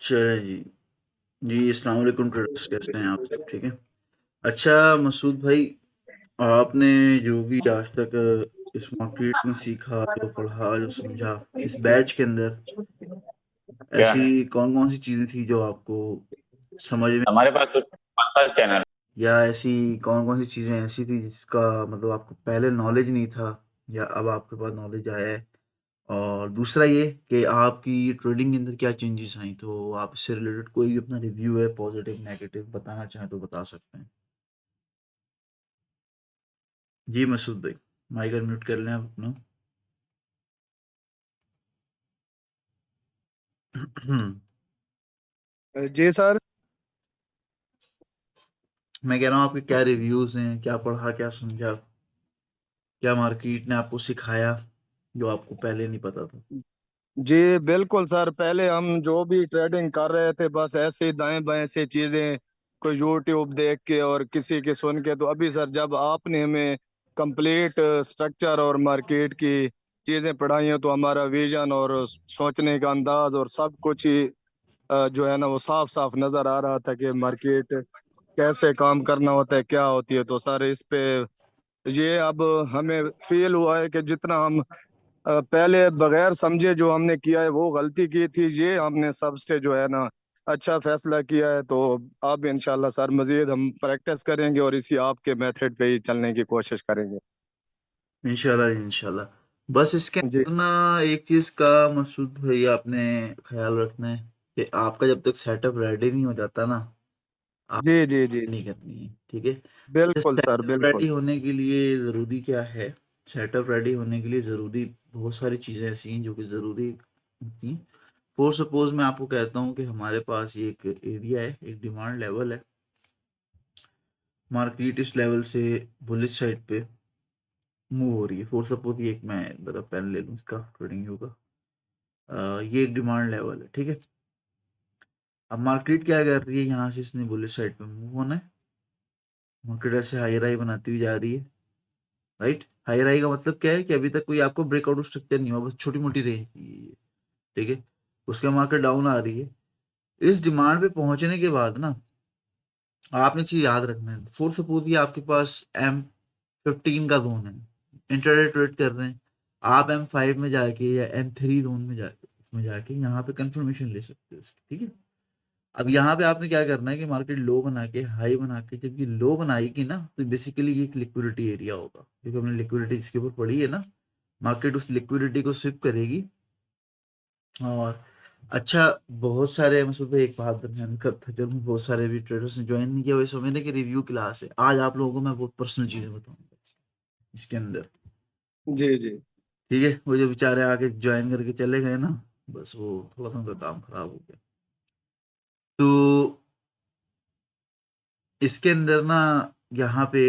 चलें जी। जी, अस्सलाम वालेकुम ट्रेडर्स, कैसे हैं आप सब? ठीक है। अच्छा मसूद भाई, आपने जो भी आज तक इस मार्केट में सीखा, जो पढ़ा, जो समझा इस बैच के अंदर, क्या ऐसी कौन कौन सी चीज़ें थी जो आपको समझ में, हमारे पास तो 5 चैनल। या ऐसी कौन कौन सी चीज़ें ऐसी थी जिसका मतलब आपको पहले नॉलेज नहीं था या अब आपके पास नॉलेज आया है? और दूसरा ये कि आपकी ट्रेडिंग के अंदर क्या चेंजेस आई, तो आप इससे रिलेटेड कोई भी अपना रिव्यू है, पॉजिटिव नेगेटिव बताना चाहें तो बता सकते हैं। जी मसूद भाई, माइक अनम्यूट कर लें आप अपना। जी सर। मैं कह रहा हूँ आपके क्या रिव्यूज हैं, क्या पढ़ा, क्या समझा, क्या मार्केट ने आपको सिखाया जो आपको पहले नहीं पता था। जी बिल्कुल सर, पहले हम जो भी ट्रेडिंग कर रहे थे बस ऐसे ही दाएं बाएं से चीजें कोई यूट्यूब देख के और किसी के सुन के। तो अभी सर जब आपने हमें कंप्लीट स्ट्रक्चर और मार्केट की चीजें पढ़ाई हैं तो हमारा विजन और सोचने का अंदाज और सब कुछ ही जो है ना वो साफ साफ नजर आ रहा था कि मार्केट कैसे काम करना होता है, क्या होती है। तो सर इस पे ये अब हमें फील हुआ है कि जितना हम पहले बगैर समझे जो हमने किया है वो गलती की थी, ये हमने सबसे जो है ना अच्छा फैसला किया है। तो अब इंशाल्लाह सर मजीद हम प्रैक्टिस करेंगे और इसी आपके मेथड पे ही चलने की कोशिश करेंगे। इंशाल्लाह इंशाल्लाह। बस इसके जी अंदर ना एक चीज़ का मसूद भाई आपने ख्याल रखना है कि आपका जब तक सेटअप रेडी नहीं हो जाता ना, आप जी जी जी नहीं करनी है। ठीक है। बिल्कुल सर सेटअप रेडी बिल्कुल। होने के लिए ज़रूरी क्या है? सेटअप रेडी होने के लिए ज़रूरी बहुत सारी चीज़ें ऐसी हैं जो कि ज़रूरी होती हैं। फॉर सपोज मैं आपको कहता हूँ कि हमारे पास ये एक एरिया है, एक डिमांड लेवल है, मार्केट इस लेवल से बुलिश साइड पे मूव हो रही है। फॉर सपोज ये एक मैं ज़रा पेन ले लूँ, इसका ट्रेडिंग व्यू का, ये एक डिमांड लेवल है। ठीक है। अब मार्केट क्या कर रही है, यहाँ से इसने बुलिश साइड पे मूव होना है। मार्केट ऐसे हाई राई बनाती हुई जा रही है। राइट, हाई राई का मतलब क्या है कि अभी तक कोई आपको ब्रेकआउट स्ट्रक्चर नहीं हुआ, बस छोटी मोटी रेंज की है ये। ठीक है। उसके मार्केट डाउन आ रही है। इस डिमांड पे पहुंचने के बाद ना आपने चीज याद रखना है। फोर सपोज ये आपके पास M15 का जोन है, इंटरडे ट्रेड कर रहे हैं, आप M5 में जाके या M3 जोन में जाके उसमें जाके यहाँ पे कंफर्मेशन ले सकते हो इसकी। ठीक है। अब यहाँ पे आपने क्या करना है कि मार्केट लो बना के हाई बना के जब ये लो बनाएगी ना, तो बेसिकली ये एक लिक्विडिटी एरिया होगा, क्योंकि हमने लिक्विडिटी इसके ऊपर पढ़ी है ना। मार्केट उस लिक्विडिटी को स्विप करेगी। और अच्छा, बहुत सारे मसूद भाई एक बात ध्यान करता चलो, बहुत सारे भी ट्रेडर्स ने ज्वाइन नहीं किया, वैसे समझने की रिव्यू क्लास है आज। आप लोगों को मैं बहुत पर्सनल चीजें बताऊंगा इसके अंदर। जी जी ठीक है। वो जो बेचारे आके ज्वाइन करके चले गए ना, बस वो थोड़ा सा उनका काम खराब हो गया। तो इसके अंदर ना, यहाँ पे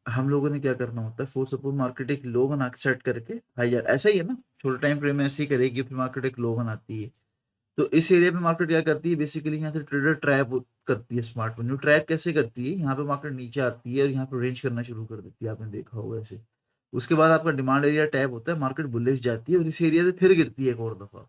हम लोगों ने क्या करना होता है, फोर सपोज मार्केट एक लो बना के सेट करके हाई, ऐसा ही है ना, छोटे टाइम फ्रेम में ऐसे ही करेगी, फिर मार्केट एक लो बनाती है। तो इस एरिया पे मार्केट क्या करती है, बेसिकली यहाँ से ट्रेडर ट्रैप करती है। स्मार्ट मनी ट्रैप कैसे करती है, यहाँ पे मार्केट नीचे आती है और यहाँ पे रेंज करना शुरू कर देती है, आपने देखा होगा ऐसे। उसके बाद आपका डिमांड एरिया टैप होता है, मार्केट बुलिश जाती है और इस एरिया से फिर गिरती है एक और दफा।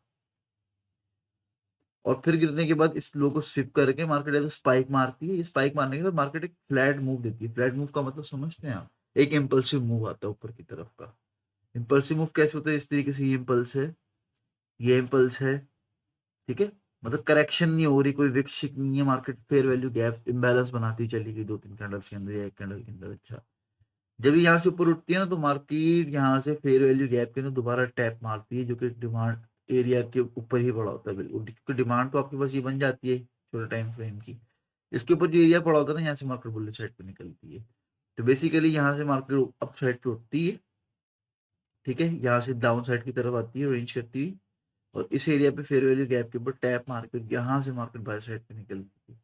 और फिर गिरने के बाद इस लो को स्विप करके मार्केट ऐसे स्पाइक मारती है। ये स्पाइक मारने के बाद मार्केट एक फ्लैट मूव देती है। फ्लैट मूव का मतलब समझते हैं आप? एक इम्पल्सिव मूव आता है ऊपर की तरफ का। इम्पल्सिव मूव कैसे होता है? इस तरीके से, ये इम्पल्स है, ये इम्पल्स है। ठीक है। मतलब करेक्शन नहीं हो रही, कोई विक्षिक नहीं है, market fair value gap imbalance बनाती चली गई 2-3 कैंडल्स के अंदर या एक कैंडल के अंदर। अच्छा, जब ये यहाँ से ऊपर उठती है ना, तो मार्केट यहाँ से फेयर वैल्यू गैप के अंदर दोबारा टैप मारती है, जो कि डिमांड एरिया के ऊपर ही पड़ा होता है बिल्कुल, क्योंकि डिमांड तो आपके पास ये बन जाती है छोटे टाइम फ्रेम की। इसके ऊपर जो एरिया पड़ा होता है ना, यहाँ से मार्केट बुलिश साइड पे निकलती है। तो बेसिकली यहाँ से मार्केट अप साइड पे उठती है। ठीक है। यहाँ से डाउन साइड की तरफ आती है रेंज करती हुई, और इस एरिया पे फेयर वैल्यू गैप के ऊपर टैप मार के यहाँ से मार्केट बाय साइड पे निकलती है।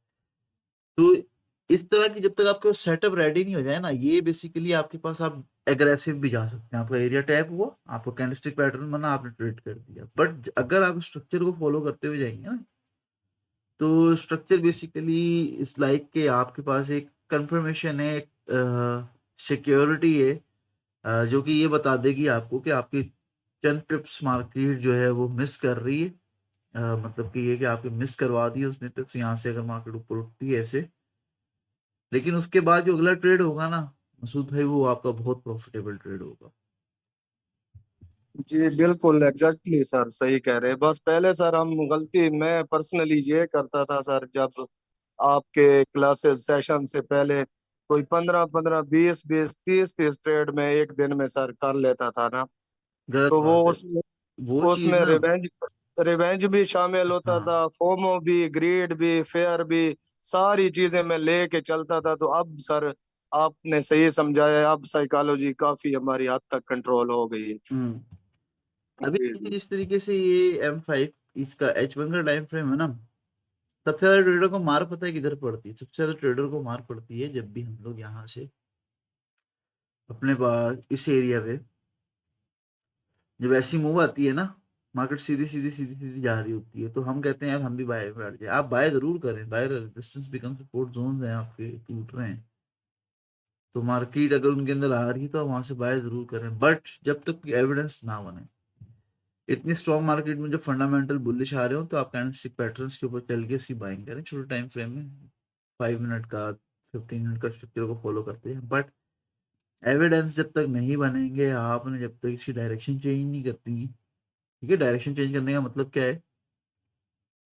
तो इस तरह की जब तक आपके पास सेटअप रेडी नहीं हो जाए ना, ये बेसिकली आपके पास आप एग्रेसिव भी जा सकते हैं। आपका एरिया टैप हुआ, आपको कैंडलस्टिक पैटर्न बना, आपने ट्रेड कर दिया। बट अगर आप स्ट्रक्चर को फॉलो करते हुए जाएंगे ना, तो स्ट्रक्चर बेसिकली इस लाइक के आपके पास एक कंफर्मेशन है, एक सिक्योरिटी है, जो कि ये बता देगी आपको कि आपकी चंद पिप्स मार्केट जो है वो मिस कर रही है, मतलब कि ये कि आपके मिस करवा दिए उसने, तो यहाँ से अगर मार्केट ऊपर उठती है ऐसे, लेकिन उसके बाद जो अगला ट्रेड होगा ना मसूद भाई, वो आपका बहुत प्रॉफिटेबल ट्रेड होगा। जी बिल्कुल एग्जैक्टली सर, सही कह रहे हैं। बस पहले सर हम गलती मैं पर्सनली ये करता था सर, जब आपके क्लासेस सेशन से पहले कोई 15-15 20-20 30-30 ट्रेड में एक दिन में सर कर लेता था ना, गलत तो वो बात है उसमें वो चीज उसमें ना। रिवेंज रिवेंज भी शामिल होता हाँ, था, फोमो भी, ग्रीड भी, फेयर भी, सारी चीजें मैं लेके चलता था। तो अब सर आपने सही समझाया, अब साइकोलॉजी काफी हमारी हद तक कंट्रोल हो गई है। अभी जी देखिए जी जिस तरीके से ये M5 इसका H1 का टाइम फ्रेम है ना, सबसे ज्यादा ट्रेडर को मार पता है किधर पड़ती है? सबसे ज्यादा ट्रेडर को मार पड़ती है जब भी हम लोग यहाँ से अपने पास इस एरिया पे जब ऐसी मूव आती है ना, मार्केट सीधी सीधी सीधी सीधी जा रही होती है, तो हम कहते हैं यार हम भी बाय में बैठ जाए। आप बाय जरूर करें, by resistance become support zone है आपके टूट रहे हैं, तो मार्केट अगर उनके अंदर आ रही है तो आप वहां से बाय जरूर करें, बट जब तक एविडेंस ना बने। इतनी स्ट्रॉन्ग मार्केट में जो फंडामेंटल बुलिश आ रहे हो तो आप कैंडलस्टिक पैटर्न्स के ऊपर चल के इसकी बाइंग करें छोटे टाइम फ्रेम में, 5 मिनट का 15 मिनट का स्ट्रक्चर को फॉलो करते हैं। बट एविडेंस जब तक नहीं बनेंगे, आपने जब तक इसकी डायरेक्शन चेंज नहीं करती। ठीक है, डायरेक्शन चेंज करने का मतलब क्या है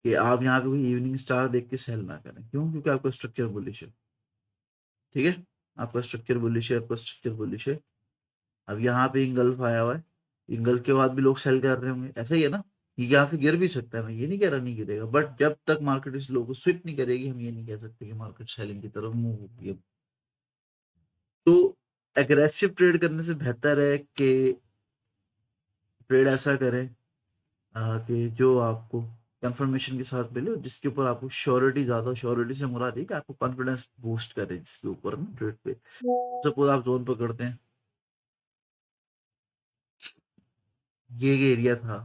कि आप यहाँ पे कोई इवनिंग स्टार देख के सेल ना करें। क्यों? क्योंकि आपका स्ट्रक्चर बुलिश है। ठीक है, आपका स्ट्रक्चर बुलिश है, आपका स्ट्रक्चर बुलिश है। अब यहाँ पे इंगल्फ आया हुआ है, इंगल्फ के बाद भी लोग सेल कर रहे होंगे, ऐसा ही है ना। ये यहाँ से गिर भी सकता है, मैं ये नहीं कह रहा नहीं गिरेगा, बट जब तक मार्केट इस लोगों को स्विप नहीं करेगी, हम ये नहीं कह सकते कि मार्केट सेलिंग की तरफ मूव होगी। अब तो एग्रेसिव ट्रेड करने से बेहतर है कि ट्रेड ऐसा करें कि जो आपको कंफर्मेशन के साथ मिले, जिसके ऊपर आपको श्योरिटी, ज्यादा श्योरिटी से मुराद है कि आपको कॉन्फिडेंस बूस्ट करे जिसके ऊपर ना ट्रेड पे। सपोज आप जोन पकड़ते हैं, ये एरिया था,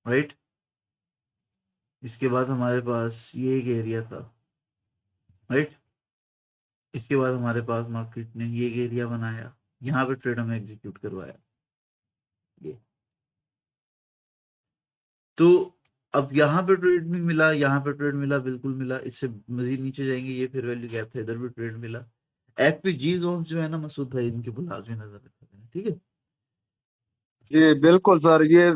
राइट। इसके बाद हमारे पास ये एक एरिया था, राइट। इसके बाद हमारे पास मार्केट ने ये एक एरिया बनाया, यहाँ पे ट्रेड हमें एग्जीक्यूट करवाया ये। तो अब यहाँ पे ट्रेड भी मिला, यहाँ पे ट्रेड मिला, बिल्कुल मिला। इससे मजीद नीचे जाएंगे, ये फिर वैल्यू गैप था, इधर भी ट्रेड मिला। FPG जोन जो है ना मसूद भाई, इनके ऊपर लाजमी नजर रखना है। ठीक है। जी बिल्कुल सर, ये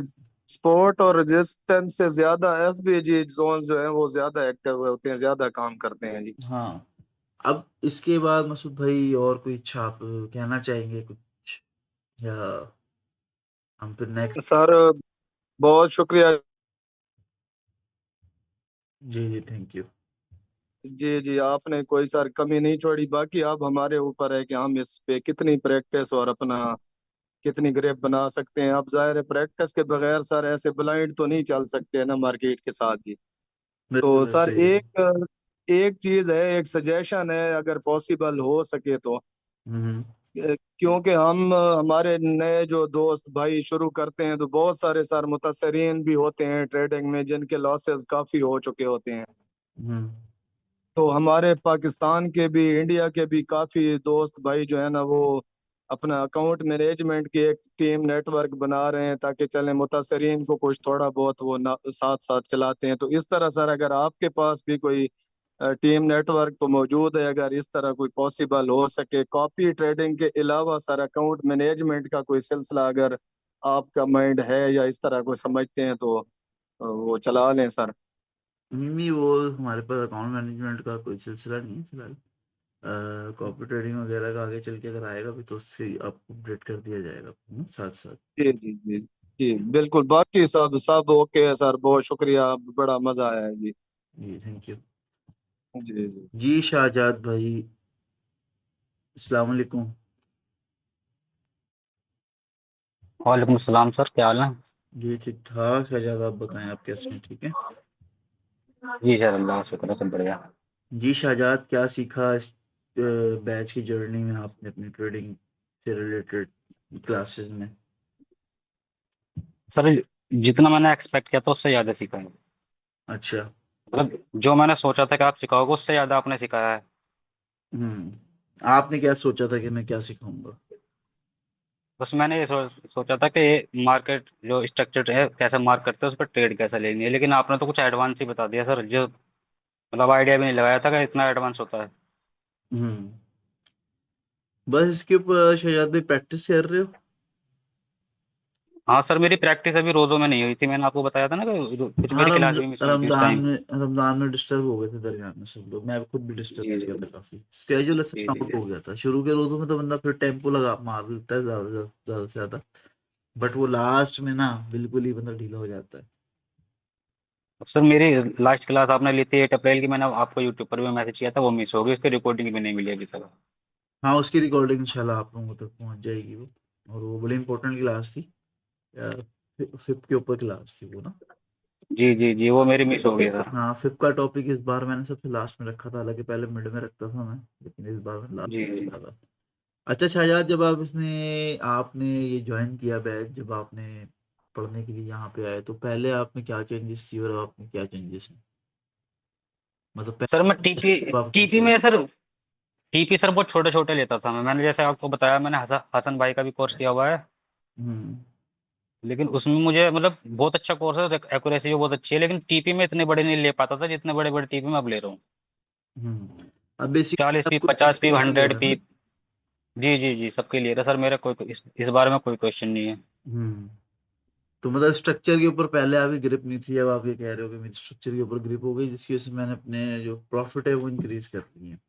स्पोर्ट और रेजिस्टेंस से ज्यादा एफवीजी जोन जो है वो ज्यादा एक्टिव होते हैं, ज्यादा काम करते हैं जी। हाँ, अब इसके बाद मसूद भाई और कोई इच्छा आप कहना चाहेंगे कुछ, या हम फिर नेक्स्ट? सर बहुत शुक्रिया। जी जी, थैंक यू। जी जी, आपने कोई सर कमी नहीं छोड़ी। बाकी अब हमारे ऊपर है कि हम इस पे कितनी प्रैक्टिस और अपना कितनी ग्रेप बना सकते हैं। अब जाहिर है प्रैक्टिस के बगैर सर ऐसे ब्लाइंड तो नहीं चल सकते हैं ना मार्केट के साथ ही। तो बिल्कुल सर सही है। एक एक चीज है, एक सजेशन है, अगर पॉसिबल हो सके तो हम्म। क्योंकि हम हमारे नए जो दोस्त भाई शुरू करते हैं तो बहुत सारे सर मुतासरीन भी होते हैं ट्रेडिंग में, जिनके लॉसेस काफी हो चुके होते हैं। हम्म। तो हमारे पाकिस्तान के भी, इंडिया के भी काफी दोस्त भाई जो है ना, वो अपना अकाउंट मैनेजमेंट की एक टीम नेटवर्क बना रहे हैं, ताकि चले मुतासरीन को कुछ थोड़ा बहुत वो साथ साथ चलाते हैं। तो इस तरह सर अगर आपके पास भी कोई टीम नेटवर्क तो मौजूद है, अगर इस तरह कोई पॉसिबल हो सके, कॉपी ट्रेडिंग के अलावा सर अकाउंट मैनेजमेंट का कोई सिलसिला अगर आपका माइंड है या इस तरह को समझते हैं तो वो चला लें सर। नहीं, वो हमारे पास अकाउंट मैनेजमेंट का कोई सिलसिला नहीं है फिलहाल। कॉपी ट्रेडिंग वगैरह का आगे चल के अगर आएगा भी तो उससे आपको अपडेट कर दिया जाएगा साथ साथ। जी जी जी जी बिल्कुल। बाकी सब सब ओके है सर, बहुत शुक्रिया, बड़ा मजा आया है जी। जी थैंक यू। जी जी जी शाहजाद भाई, अस्सलाम वालेकुम। वालेकुम सलाम सर, क्या हाल है? जी ठीक ठाक शाहजाद, आप बताएं आप कैसे हैं? ठीक है। जी सर, अल्लाह का शुक्र है, सब बढ़िया। जी शाहजाद, क्या सीखा इस बैच की जर्नी में आपने अपनी ट्रेडिंग से रिलेटेड क्लासेस में? सर जितना मैंने एक्सपेक्ट किया था उससे ज़्यादा सीखा है। अच्छा। मतलब जो मैंने सोचा था कि आप सिखाओगे उससे ज़्यादा आपने सिखाया है। आपने क्या सोचा था कि मैं क्या सिखाऊंगा? बस मैंने ये सोचा था कि मार्केट जो स्ट्रक्चर है कैसे मार्क करते हैं उस पर ट्रेड कैसे लेनी है, लेकिन आपने तो कुछ एडवांस ही बता दिया सर, जो मतलब आइडिया भी नहीं लगाया था कि इतना एडवांस होता है। हम्म बस इसके ऊपर शहजाद भाई प्रैक्टिस कर रहे हो। हाँ सर, मेरी प्रैक्टिस अभी रोजों में नहीं हुई थी, मैंने आपको बताया था ना कि कुछ हाँ मेरी क्लास भी मिस हुई थी उस रमजान टाइम। में डिस्टर्ब हो गए थे दरमियान में सब लोग, मैं खुद भी डिस्टर्ब जी हो जी गया था काफी, स्केड्यूल जी ऐसा जी आउट जी हो गया था शुरू के रोजों में तो बंदा फिर टेम्पो लगा मार देता है ज्यादा से ज्यादा, बट वो लास्ट में ना बिल्कुल ही बंदा ढीला हो जाता है। अब सर मेरी लास्ट क्लास आपने ली थी 8 अप्रैल की, मैंने आपको यूट्यूब पर भी मैसेज किया था, वो मिस हो गई, उसकी रिकॉर्डिंग भी नहीं मिली अभी तक। हाँ उसकी रिकॉर्डिंग इंशाल्लाह आप लोगों तक पहुंच जाएगी वो, और वो बड़ी इंपॉर्टेंट क्लास थी, फिफ्थ के ऊपर क्लास थी वो ना। जी जी जी, वो मेरी मिस हो गई सर। हाँ फिफ्थ का टॉपिक इस बार मैंने सबसे लास्ट में रखा था, हालांकि पहले मिड में रखता था मैं, लेकिन इस बार मैं लास्ट जी में जी रखा था। अच्छा शाहजाद, जब आपने ये ज्वाइन किया बैच, जब आपने पढ़ने के लिए यहाँ पे आए, तो पहले आप में क्या चेंजेस थी और आप में क्या चेंजेस हैं, मतलब सर मैं पहले टीपी आप टीपी कैसे। में सर, टीपी सर बहुत छोटे छोटे लेता था मैंने जैसे आपको बताया, मैंने हसन भाई का भी कोर्स किया हुआ है, हम्म लेकिन उसमें मुझे मतलब बहुत अच्छा कोर्स है, एक्यूरेसी भी बहुत अच्छी है, लेकिन टीपी में इतने बड़े नहीं ले पाता था जितने बड़े बड़े टीपी में अब ले रहा हूँ। अब बेसिकली 40 पी, आपको 50 पी, सबके लिए ले 100 रहा है पी। ना। जी जी जी, सबके लिए था सर, मेरा कोई इस बारे में कोई क्वेश्चन नहीं है। हम्म तो मतलब स्ट्रक्चर के ऊपर पहले आपकी ग्रिप नहीं थी, अब आप ये कह रहे हो कि मेरी स्ट्रक्चर के ऊपर ग्रिप हो गई, जिसकी वजह से मैंने अपने जो प्रॉफिट है वो इंक्रीज कर ली है।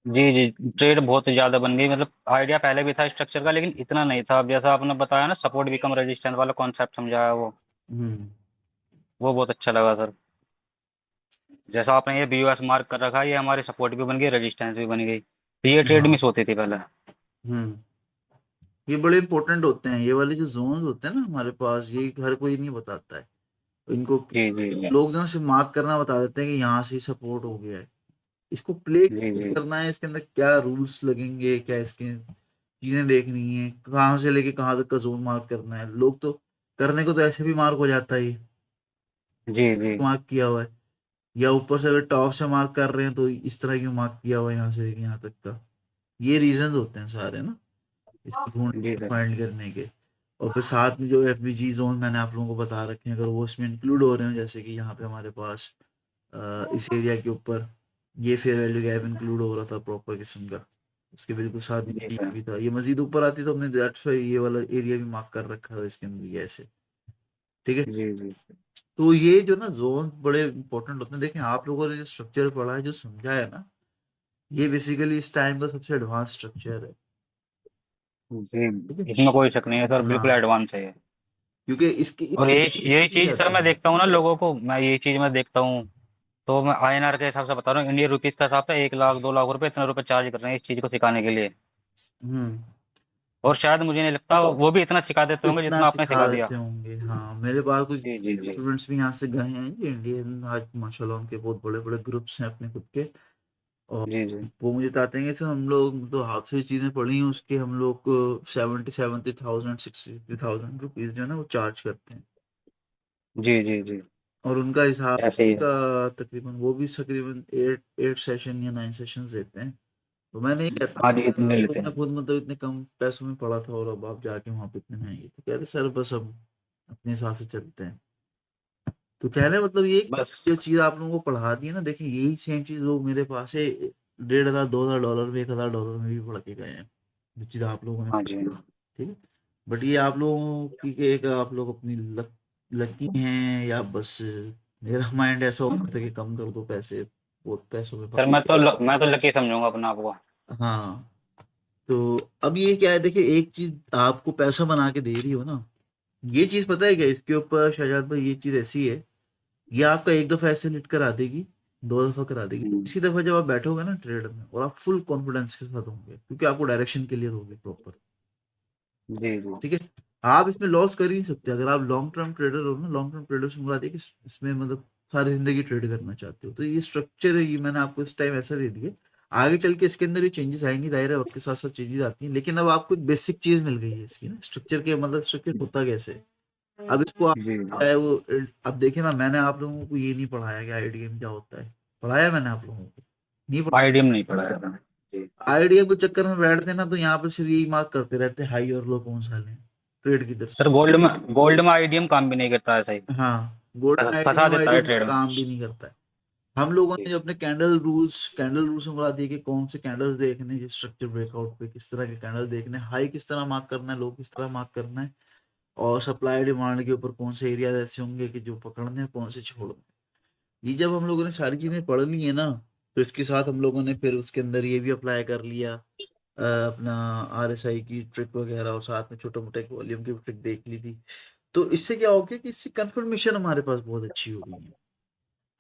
जी जी, ट्रेड बहुत ज्यादा बन गई, मतलब आइडिया पहले भी था स्ट्रक्चर का, लेकिन इतना नहीं था। अब जैसा आपने बताया ना, सपोर्ट बिकम रेजिस्टेंस वाला कॉन्सेप्ट समझाया हम्म वो बहुत अच्छा लगा सर। जैसा आपने ये बीओएस मार्क कर रखा है, ये हमारी सपोर्ट भी बन गई, रेजिस्टेंस भी बन गई, तो ये ट्रेड हाँ मिस होती थी पहले। हम्म ये बड़े इंपॉर्टेंट होते हैं, ये वाले जो जोन्स होते हैं ना हमारे पास, ये हर कोई नहीं बताता है इनको। जी जी जी लोग जो है सिर्फ मार्क करना बता देते हैं कि यहाँ से सपोर्ट हो गया है, इसको प्ले जी जी करना है, इसके अंदर क्या रूल्स लगेंगे, क्या इसके चीजें देखनी है, कहाँ से लेके कहाँ तक का जोन मार्क करना है। लोग तो करने को तो ऐसे भी मार्क हो जाता है, ये जी जी मार्क किया हुआ है, या ऊपर से अगर टॉप से मार्क कर रहे हैं तो इस तरह क्यों मार्क किया हुआ है यहाँ से लेके यहाँ तक का। ये रीजंस होते हैं सारे ना, इसको जी ढूंढ सर। फाइंड करने के। और फिर साथ में जो एफवीजी जोन मैंने आप लोगों को बता रखे हैं, अगर वो इसमें इंक्लूड हो रहे हैं, जैसे कि यहाँ पे हमारे पास इस एरिया के ऊपर ये फेयर वैल्यू गैप इंक्लूड हो रहा था प्रॉपर किस्म का, उसके बिल्कुल साथ जी नीचे सर। भी था, ये मजीद ऊपर आती तो हमने दैट्स व्हाई ये वाला एरिया भी मार्क कर रखा था इसके अंदर, ये ऐसे। ठीक है। जी जी तो ये जो ना जोन बड़े इंपॉर्टेंट होते हैं, देखें आप लोगों ने जो स्ट्रक्चर पढ़ा है, जो समझा है ना, ये बेसिकली इस टाइम का सबसे एडवांस स्ट्रक्चर है। जी, ठीक है। इसमें कोई शक नहीं है सर, बिल्कुल हाँ बिल्कुल एडवांस है ये। क्योंकि इसकी और एक यही चीज चीज सर आती मैं है। देखता हूँ ना लोगों को, मैं यही चीज मैं देखता हूँ, तो मैं आईएनआर के हिसाब से बता रहा हूँ, इंडियन रुपीज का हिसाब से 1 लाख 2 लाख रुपए इतने रुपए चार्ज कर रहे हैं इस चीज को सिखाने के लिए। हम्म और शायद मुझे नहीं लगता वो भी इतना सिखा देते होंगे इतना जितना आपने सिखा सिखा दिया। देते होंगे, हाँ मेरे पास कुछ जी जी जी स्टूडेंट्स भी यहाँ से गए हैं जी, इंडियन, आज माशाल्लाह उनके बहुत बड़े बड़े ग्रुप्स हैं अपने खुद के। और जी जी वो मुझे बताते हैं कि सर हम लोग तो हाथ से चीज़ें पढ़ी हैं, उसके हम लोग को 70,000 60,000 रुपीज़ जो है ना वो चार्ज करते हैं। जी जी जी, और उनका हिसाब ऐसे ही है। का तकरीबन वो भी तकरीबन 8 सेशन या 9 सेशंस देते हैं। तो मैंने ये कहता हाँ जी, इतने लेते तुमने हैं। खुद मतलब इतने कम पैसों में पढ़ा था और अब आप जाके वहाँ पे इतने महंगे, तो कह रहे सर बस अब अपने हिसाब से चलते हैं। तो कहने मतलब ये कि जो बस। चीज़ आप लोगों को पढ़ा दी है ना, देखिए यही सेम चीज़ लोग मेरे पास है 1,500 $2,000 में 1,000 में भी पढ़ के गए हैं, जो चीज़ आप लोगों ने। हाँ जी। ठीक है। बट ये आप लोगों की कि एक आप लोग अपनी लकी हैं, या बस मेरा माइंड ऐसा होता था कि कम कर दो पैसे, बहुत पैसों में पढ़। सर मैं तो लकी समझूंगा अपने आप को। हाँ तो अब ये क्या है, देखिए एक चीज आपको पैसा बना के दे रही हो ना, ये चीज पता है क्या इसके ऊपर शहजाद भाई, ये चीज ऐसी है, ये आपका एक दफा ऐसे लिट करा देगी, 2 दफा करा देगी, हम्म, इसी दफा जब आप बैठोगे ना ट्रेड में, और आप फुल कॉन्फिडेंस के साथ होंगे क्योंकि आपको डायरेक्शन क्लियर होगी प्रॉपर। जी जी ठीक है। आप इसमें लॉस कर ही नहीं सकते अगर आप लॉन्ग टर्म ट्रेडर हो ना, लॉन्ग टर्म ट्रेडर से मुराद है कि इसमें मतलब सारी जिंदगी ट्रेड करना चाहते हो, तो ये स्ट्रक्चर है, ये मैंने आपको इस टाइम ऐसा दे दिया। आगे चल के इसके अंदर ये चेंजेस आएंगी, दायरा वक्त के साथ साथ चेंजेस आती हैं, लेकिन अब आपको एक बेसिक चीज मिल गई है इसकी ना, स्ट्रक्चर के मतलब स्ट्रक्चर होता कैसे है। अब इसको आप जी चाहे वो अब देखिए ना, मैंने आप लोगों को ये नहीं पढ़ाया कि आईडीएम क्या होता है, पढ़ाया मैंने आप लोगों को नहीं पढ़ाया। आईडीएम नहीं पढ़ाया था। जी आईडीएम के चक्कर में बैठते हैं ना, तो यहाँ पे सिर्फ यही मार्क करते रहते हैं हाई और लो कौन सा लें ट्रेड की दर से। सर, गोल्ड में आईडीएम काम भी नहीं करता है सही, हाँ, गोल्ड में फंसा आईडीएम देता है आईडीएम ट्रेड में। काम भी नहीं करता है। हम लोगों ने जी जो अपने कैंडल रूल्स में बता दिए कि कौन से कैंडल्स देखने, स्ट्रक्चर ब्रेकआउट पे किस तरह के कैंडल देखने, हाई किस तरह मार्क करना है, लो किस तरह मार्क करना है, और सप्लाई डिमांड के ऊपर कौन से एरिया ऐसे होंगे कि जो पकड़ने हैं, कौन से छोड़ने हैं। ये जब हम लोगों ने सारी चीजें पढ़ ली है ना, तो इसके साथ हम लोगों ने फिर उसके अंदर ये भी अप्लाई कर लिया, अपना आरएसआई की ट्रिक वगैरह, और साथ में छोटा मोटा एक वॉल्यूम की ट्रिक देख ली थी। तो इससे क्या हो गया कि इससे कंफर्मेशन हमारे पास बहुत अच्छी हो गई है।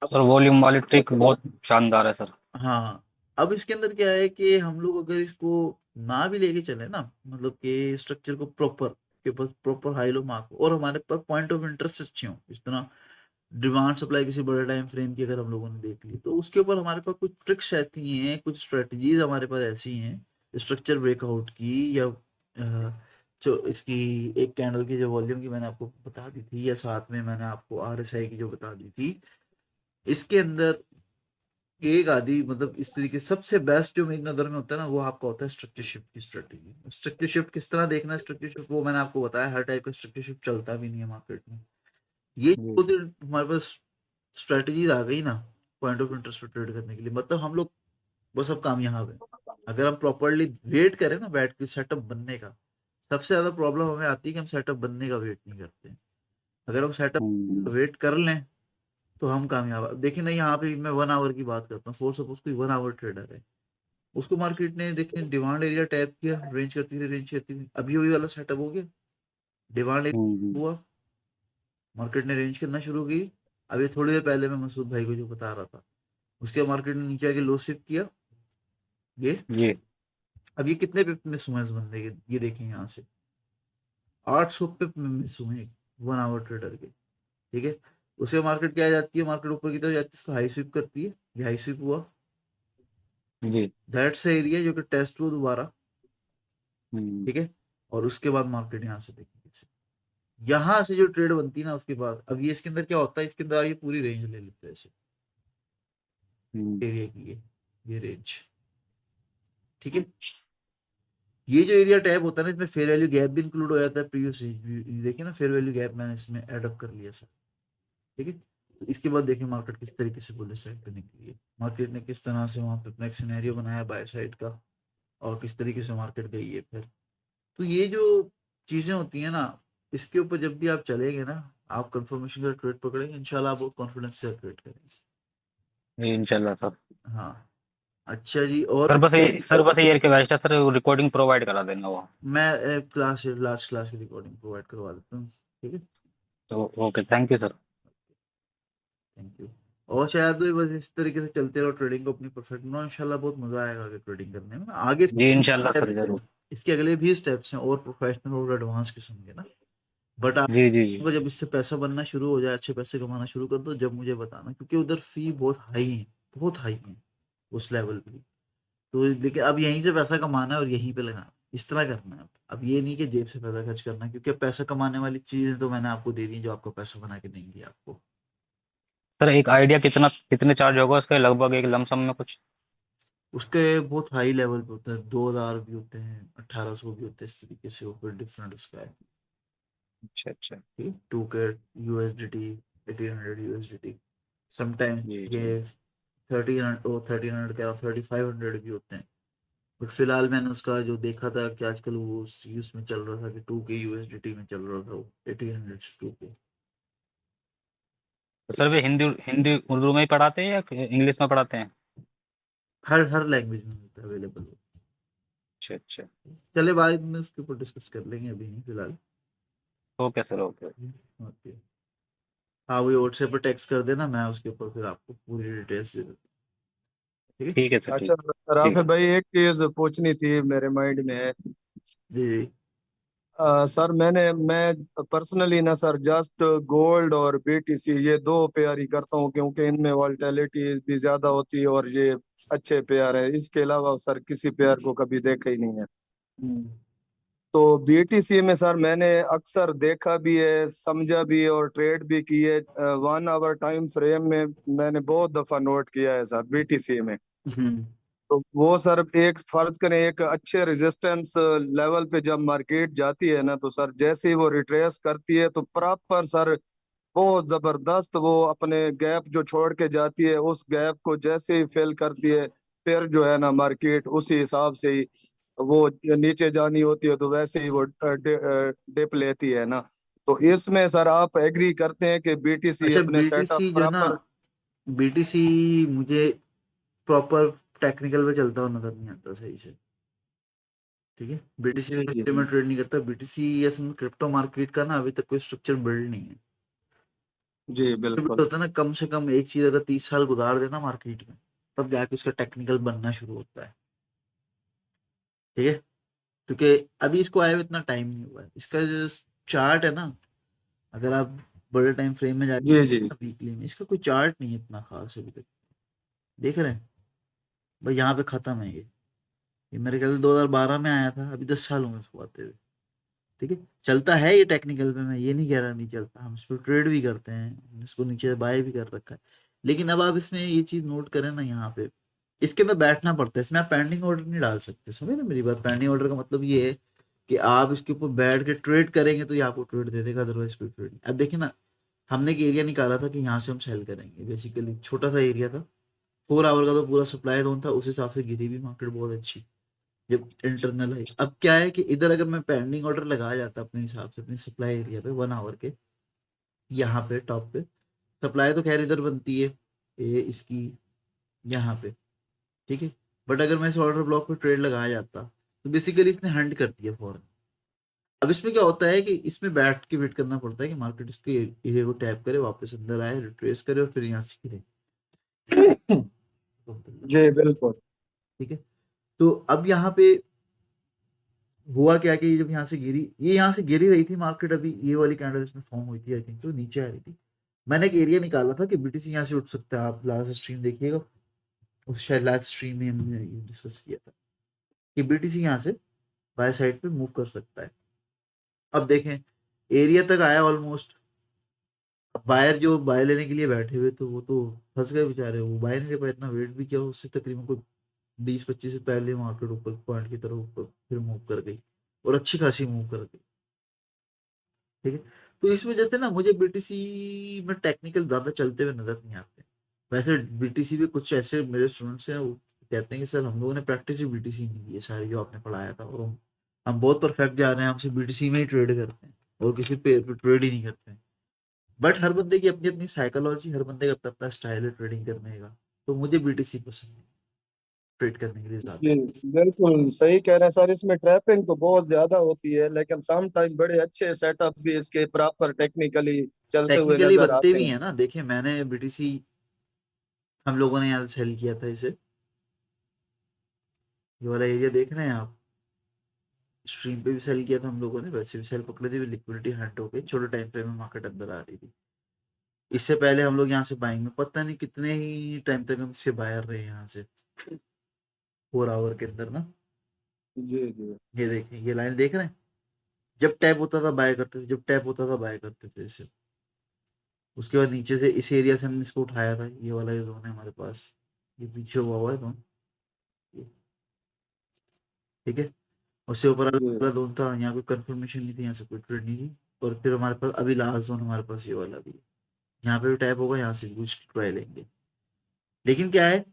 अब सर, वॉल्यूम वाली ट्रिक बहुत शानदार है सर। हाँ, अब इसके अंदर क्या है कि हम लोग अगर इसको ना भी लेके चले ना, मतलब कि स्ट्रक्चर को प्रॉपर, के पास प्रॉपर हाई लो मार्क हो, और हमारे पास पॉइंट ऑफ इंटरेस्ट अच्छे हो, इस तरह डिमांड सप्लाई किसी बड़े टाइम फ्रेम की अगर हम लोगों ने देख ली, तो उसके ऊपर हमारे पास कुछ ट्रिक्स रहती हैं, कुछ स्ट्रेटजीज हमारे पास ऐसी हैं स्ट्रक्चर ब्रेकआउट की, या जो इसकी एक कैंडल की जो वॉल्यूम की मैंने आपको बता दी थी, या साथ में मैंने आपको आरएसआई की जो बता दी थी, इसके अंदर एक आदि मतलब इस तरीके सबसे बेस्ट जो मेरी नज़र में होता है ना, वो आपका होता है स्ट्रक्चर शिफ्ट की स्ट्रेटेजी। स्ट्रक्चर शिफ्ट किस तरह देखना है, स्ट्रक्चर शिफ्ट वो मैंने आपको बताया, हर टाइप का स्ट्रक्चर शिफ्ट चलता भी नहीं है मार्केट में। ये जी जो हमारे पास स्ट्रेटजीज आ गई ना पॉइंट ऑफ इंटरेस्ट पे ट्रेड करने के लिए, मतलब हम लोग बस अब काम यहाँ पे, अगर हम प्रॉपरली वेट करें ना बैठ के सेटअप बनने का, सबसे ज्यादा प्रॉब्लम हमें आती है कि हम सेटअप बनने का वेट नहीं करते हैं। अगर हम सेटअप हम्म, वेट कर लें तो हम कामयाब। अब देखिए ना, यहाँ पे मैं 1 आवर की बात करता हूँ, फॉर सपोज कोई 1 आवर ट्रेडर है, उसको मार्केट ने देखिए डिमांड एरिया टैप किया, रेंज करती रही, रेंज करती रही, अभी वही वाला सेटअप हो गया, डिमांड हम्म, हुआ, मार्केट ने रेंज करना शुरू की। अभी थोड़ी देर पहले मैं मसूद भाई को जो बता रहा था, उसके मार्केट ने नीचे आके लो शिफ्ट किया, ये जी अब ये कितने पिप मिस हुए इस बंदे के, ये देखें यहाँ से 800 पिप मिस हुए 1 आवर ट्रेडर के। ठीक है, उसके मार्केट क्या आ जाती है, मार्केट ऊपर की तरफ जाती है, इसको हाई स्विप करती है, ये हाई स्विप हुआ, जी। दैट्स एरिया जो कि टेस्ट हुआ दोबारा। हम्म, ठीक है, और उसके बाद मार्केट यहाँ से देखिए, यहाँ से जो ट्रेड बनती है ना, उसके बाद अब ये इसके अंदर क्या होता है, इसके अंदर ये पूरी रेंज ले लेते हैं ऐसे हम्म, एरिया की, ये रेंज। ठीक है, ये जो एरिया टैब होता है ना, इसमें फेयर वैल्यू गैप भी इंक्लूड हो जाता है प्रीवियस रेंज, देखिए ना फेयर वैल्यू गैप मैंने इसमें ऐड अप कर लिया सर। ठीक है, तो इसके बाद देखिए मार्केट किस तरीके से बुलिश साइड पे निकली है, मार्केट ने किस तरह से वहां पे अपना एक सिनेरियो बनाया बाय साइड का, और किस तरीके से मार्केट गई है फिर। तो ये जो चीजें होती हैं ना, इसके ऊपर जब भी आप चलेंगे ना, आप कंफर्मेशन का ट्रेड पकड़ेंगे, इंशाल्लाह आप बहुत कॉन्फिडेंस से ट्रेड करेंगे। जी इंशाल्लाह सर। हाँ, अच्छा जी, और सर बस ये रिक्वेस्ट है सर, रिकॉर्डिंग प्रोवाइड करा देना वो। मैं क्लास लास्ट क्लास की रिकॉर्डिंग प्रोवाइड करवा देता हूँ। ठीक है, तो okay, thank you sir. Thank you. और शायद भी बस इस तरीके से चलते रहो, ट्रेडिंग को अपनी परफेक्ट बनाओ, इंशाल्लाह बहुत मजा आएगा आगे ट्रेडिंग करने में आगे। जी इंशाल्लाह सर, स्टेप्स हैं, जरूर। इसके अगले भी स्टेप्स हैं और प्रोफेशनल और एडवांस किस्म के ना, बट जी जी जी। आपको जब इससे पैसा बनना शुरू हो जाए, अच्छे पैसे कमाना शुरू कर दो, जब मुझे बताना, क्योंकि उधर फी बहुत हाई है, बहुत हाई है उस लेवल पे। तो लेकिन अब यहीं से पैसा कमाना है और यहीं पे लगाना है, इस तरह करना है। अब ये नहीं कि जेब से पैसा खर्च करना है, क्योंकि पैसा कमाने वाली चीजें तो मैंने आपको दे दी जो आपको पैसा बना के देंगी आपको। सर, एक आइडिया कितने चार्ज होगा उसका, लगभग एक लमसम में कुछ? उसके बहुत हाई लेवल पे होता है, 2,000 भी होते हैं, 1,800 भी होते हैं, इस तरीके से ऊपर डिफरेंट उसका है। अच्छा अच्छा। ठीक, 2K USDT, 1,800 USDT, समटाइम जी ये जी। 1,300 ओ 1,300 कह रहा हूँ, 3,500 भी होते हैं। बट फिलहाल मैंने उसका जो देखा था कि आजकल वो उस यूज में चल रहा था कि 2K USDT में चल रहा था वो, 1,800 से 2K। तो सर वे हिंदी हिंदी उर्दू में ही पढ़ाते हैं या इंग्लिश में पढ़ाते हैं? हर लैंग्वेज में होता है अवेलेबल। अच्छा अच्छा। चले बाद में उसके ऊपर डिस्कस कर लेंगे, अभी नहीं फिलहाल। Okay sir, okay. ओके, हाँ वो व्हाट्सएप पर टेक्स्ट कर देना, मैं उसके ऊपर फिर आपको पूरी डिटेल्स दे देता हूँ। ठीक ठीक है सर, अच्छा ठीक। ठीक राफे है। भाई, एक चीज पूछनी थी मेरे माइंड में है। है जी। सर मैं पर्सनली ना सर जस्ट गोल्ड और बीटीसी ये दो पेयर ही करता हूँ, क्योंकि इनमें वॉलेटिलिटी भी ज्यादा होती है और ये अच्छे पेयर है। इसके अलावा सर किसी पेयर को कभी देखा ही नहीं है। हम्म, तो बीटीसी में सर मैंने अक्सर देखा भी है, समझा भी है और ट्रेड भी की है। 1 आवर टाइम फ्रेम में मैंने बहुत दफा नोट किया है सर बीटीसी में। हम्म, तो वो सर एक फर्ज करें एक अच्छे रेजिस्टेंस लेवल पे जब मार्केट जाती है ना, तो सर जैसे ही वो रिट्रेस करती है तो प्रॉपर सर बहुत जबरदस्त वो अपने गैप जो छोड़ के जाती है उस गैप को जैसे ही फिल करती है, फिर जो है ना मार्केट उसी हिसाब से ही वो नीचे जानी होती है तो वैसे ही वो डिप लेती है ना। तो इसमें सर आप एग्री करते हैं कि बीटीसी अच्छा, अपने सेटअप बीटीसी जो है ना, प्रॉपर। बीटीसी मुझे प्रॉपर टेक्निकल पे चलता हुआ नजर नहीं आता सही से। ठीक है, बीटीसी जी जी में ट्रेड नहीं करता। बीटीसी असल में क्रिप्टो मार्केट का ना अभी तक कोई स्ट्रक्चर बिल्ड नहीं है। जी बिल्ड बिल्कुल। होता है ना, कम से कम एक चीज अगर 30 साल गुजार देना मार्केट में, तब जाके उसका टेक्निकल बनना शुरू होता है। ठीक है, क्योंकि अभी इसको आए हुए इतना टाइम नहीं हुआ है। इसका जो चार्ट है ना, अगर आप बड़े टाइम फ्रेम में जाके जी जी वीकली में, इसका कोई चार्ट नहीं है इतना खास अभी तक। देख रहे हैं भाई, यहाँ पे खत्म है ये मेरे ख्याल से 2012 में आया था, अभी 10 साल हुए इसको आते हुए। ठीक है, चलता है ये टेक्निकल पे, मैं ये नहीं कह रहा नहीं चलता, हम इस पर ट्रेड भी करते हैं, हमने इसको नीचे बाय भी कर रखा है। लेकिन अब आप इसमें ये चीज नोट करें ना, यहाँ पे इसके अंदर बैठना पड़ता है। इसमें आप पेंडिंग ऑर्डर नहीं डाल सकते, समझे ना मेरी बात। पेंडिंग ऑर्डर का मतलब ये है कि आप इसके ऊपर बैठ के ट्रेड करेंगे तो ये आपको ट्रेड दे देगा, अदरवाइज कोई ट्रेड नहीं। अब देखिए ना, हमने एक एरिया निकाला था कि यहाँ से हम सेल करेंगे, बेसिकली छोटा सा एरिया था, 4 आवर का तो पूरा सप्लाई जोन था, उस हिसाब से गिरी भी मार्केट बहुत अच्छी जब इंटरनल है। अब क्या है कि इधर अगर मैं पेंडिंग ऑर्डर लगाया जाता अपने हिसाब से अपनी सप्लाई एरिया पे 1 आवर के, यहाँ पे टॉप पे सप्लाई तो खैर इधर बनती है ये इसकी, यहाँ पे। ठीक है, बट अगर मैं इस ऑर्डर ब्लॉक पे ट्रेड लगाया जाता तो बेसिकली इसने हंड कर दिया फॉरन। अब इसमें क्या होता है कि इसमें बैठ के वेट करना पड़ता है कि मार्केट इसके एरिया को टैप करे, वापस अंदर आए, रिट्रेस करे और फिर यहाँ से गिरे। जी बिल्कुल। ठीक है, तो अब यहाँ पे हुआ क्या कि जब यहाँ से गिरी, ये यहाँ से गिरी रही थी मार्केट, अभी ये वाली कैंडल इसमें फॉर्म हुई थी, आई थिंक तो नीचे आ रही थी। मैंने एक एरिया निकाला था कि बीटीसी यहाँ से उठ सकता है, आप लास्ट स्ट्रीम देखिएगा, उस शायद लास्ट स्ट्रीम में हमने ये डिस्कस किया था कि बीटीसी यहाँ से बाय साइड पे मूव कर सकता है। अब देखें, एरिया तक आया ऑलमोस्ट। अब बायर जो बाय लेने के लिए बैठे हुए तो वो तो फंस गए बेचारे, वो बाय नहीं ले पाए, इतना वेट भी किया, उससे तकरीबन कोई 20-25 से पहले मार्केट ऊपर पॉइंट की तरफ ऊपर फिर मूव कर गई, और अच्छी खासी मूव कर गई। ठीक है, तो इस वजह से ना मुझे बीटीसी में टेक्निकल ज्यादा चलते हुए नजर नहीं आते। वैसे बीटीसी में कुछ ऐसे मेरे स्टूडेंट्स हैं, वो कहते हैं कि सर हम लोगों ने प्रैक्टिस ही बीटीसी में की है सारी जो आपने पढ़ाया था, और हम बहुत परफेक्ट जा रहे हैं, हम सिर्फ बीटीसी में ही ट्रेड करते हैं और किसी पे ट्रेड ही नहीं करते हैं। बट हर बंदे की अपनी अपनी साइकोलॉजी, हर बंदे का अपना अपना स्टाइल है ट्रेडिंग करने का। तो मुझे बीटीसी पसंद है ट्रेड करने के लिए ज्यादा। जी बिल्कुल सही कह रहे हैं सर, इसमें ट्रैपिंग तो बहुत ज्यादा होती है लेकिन सम टाइम बड़े अच्छे सेटअप भी इसके प्रॉपर टेक्निकली चलते हुए टेक्निकली नजर बनते आते भी हैं। हैं ना, देखिए मैंने बीटीसी, हम लोगों ने यहाँ सेल किया था इसे, ये वाला एरिया देख रहे हैं आप, स्ट्रीम पे भी सेल किया था हम लोगों ने, वैसे भी सेल पकड़े थे, लिक्विडिटी हंट हो गई, छोटे टाइम फ्रेम में मार्केट अंदर आ रही थी। इससे पहले हम लोग यहाँ से बाइंग में पता नहीं कितने ही टाइम तक हम इससे बायर रहे यहाँ से, 4 आवर के अंदर ना। जी जी ये देखें, ये लाइन देख रहे हैं, जब टैप होता था बाय करते थे, जब टैप होता था बाय करते थे इसे। उसके बाद नीचे से इस एरिया से हमने इसको उठाया था, ये वाला ये जोन है हमारे पास, ये पीछे हुआ है जोन। ठीक है, उससे ऊपर जी वाला जोन था, यहाँ कोई कंफर्मेशन नहीं थी, यहाँ से कोई ट्रेड नहीं थी। और फिर हमारे पास अभी लास्ट जोन हमारे पास ये वाला भी है, यहाँ पे भी टैप होगा, यहाँ से भी कुछ ट्राई लेंगे। लेकिन क्या है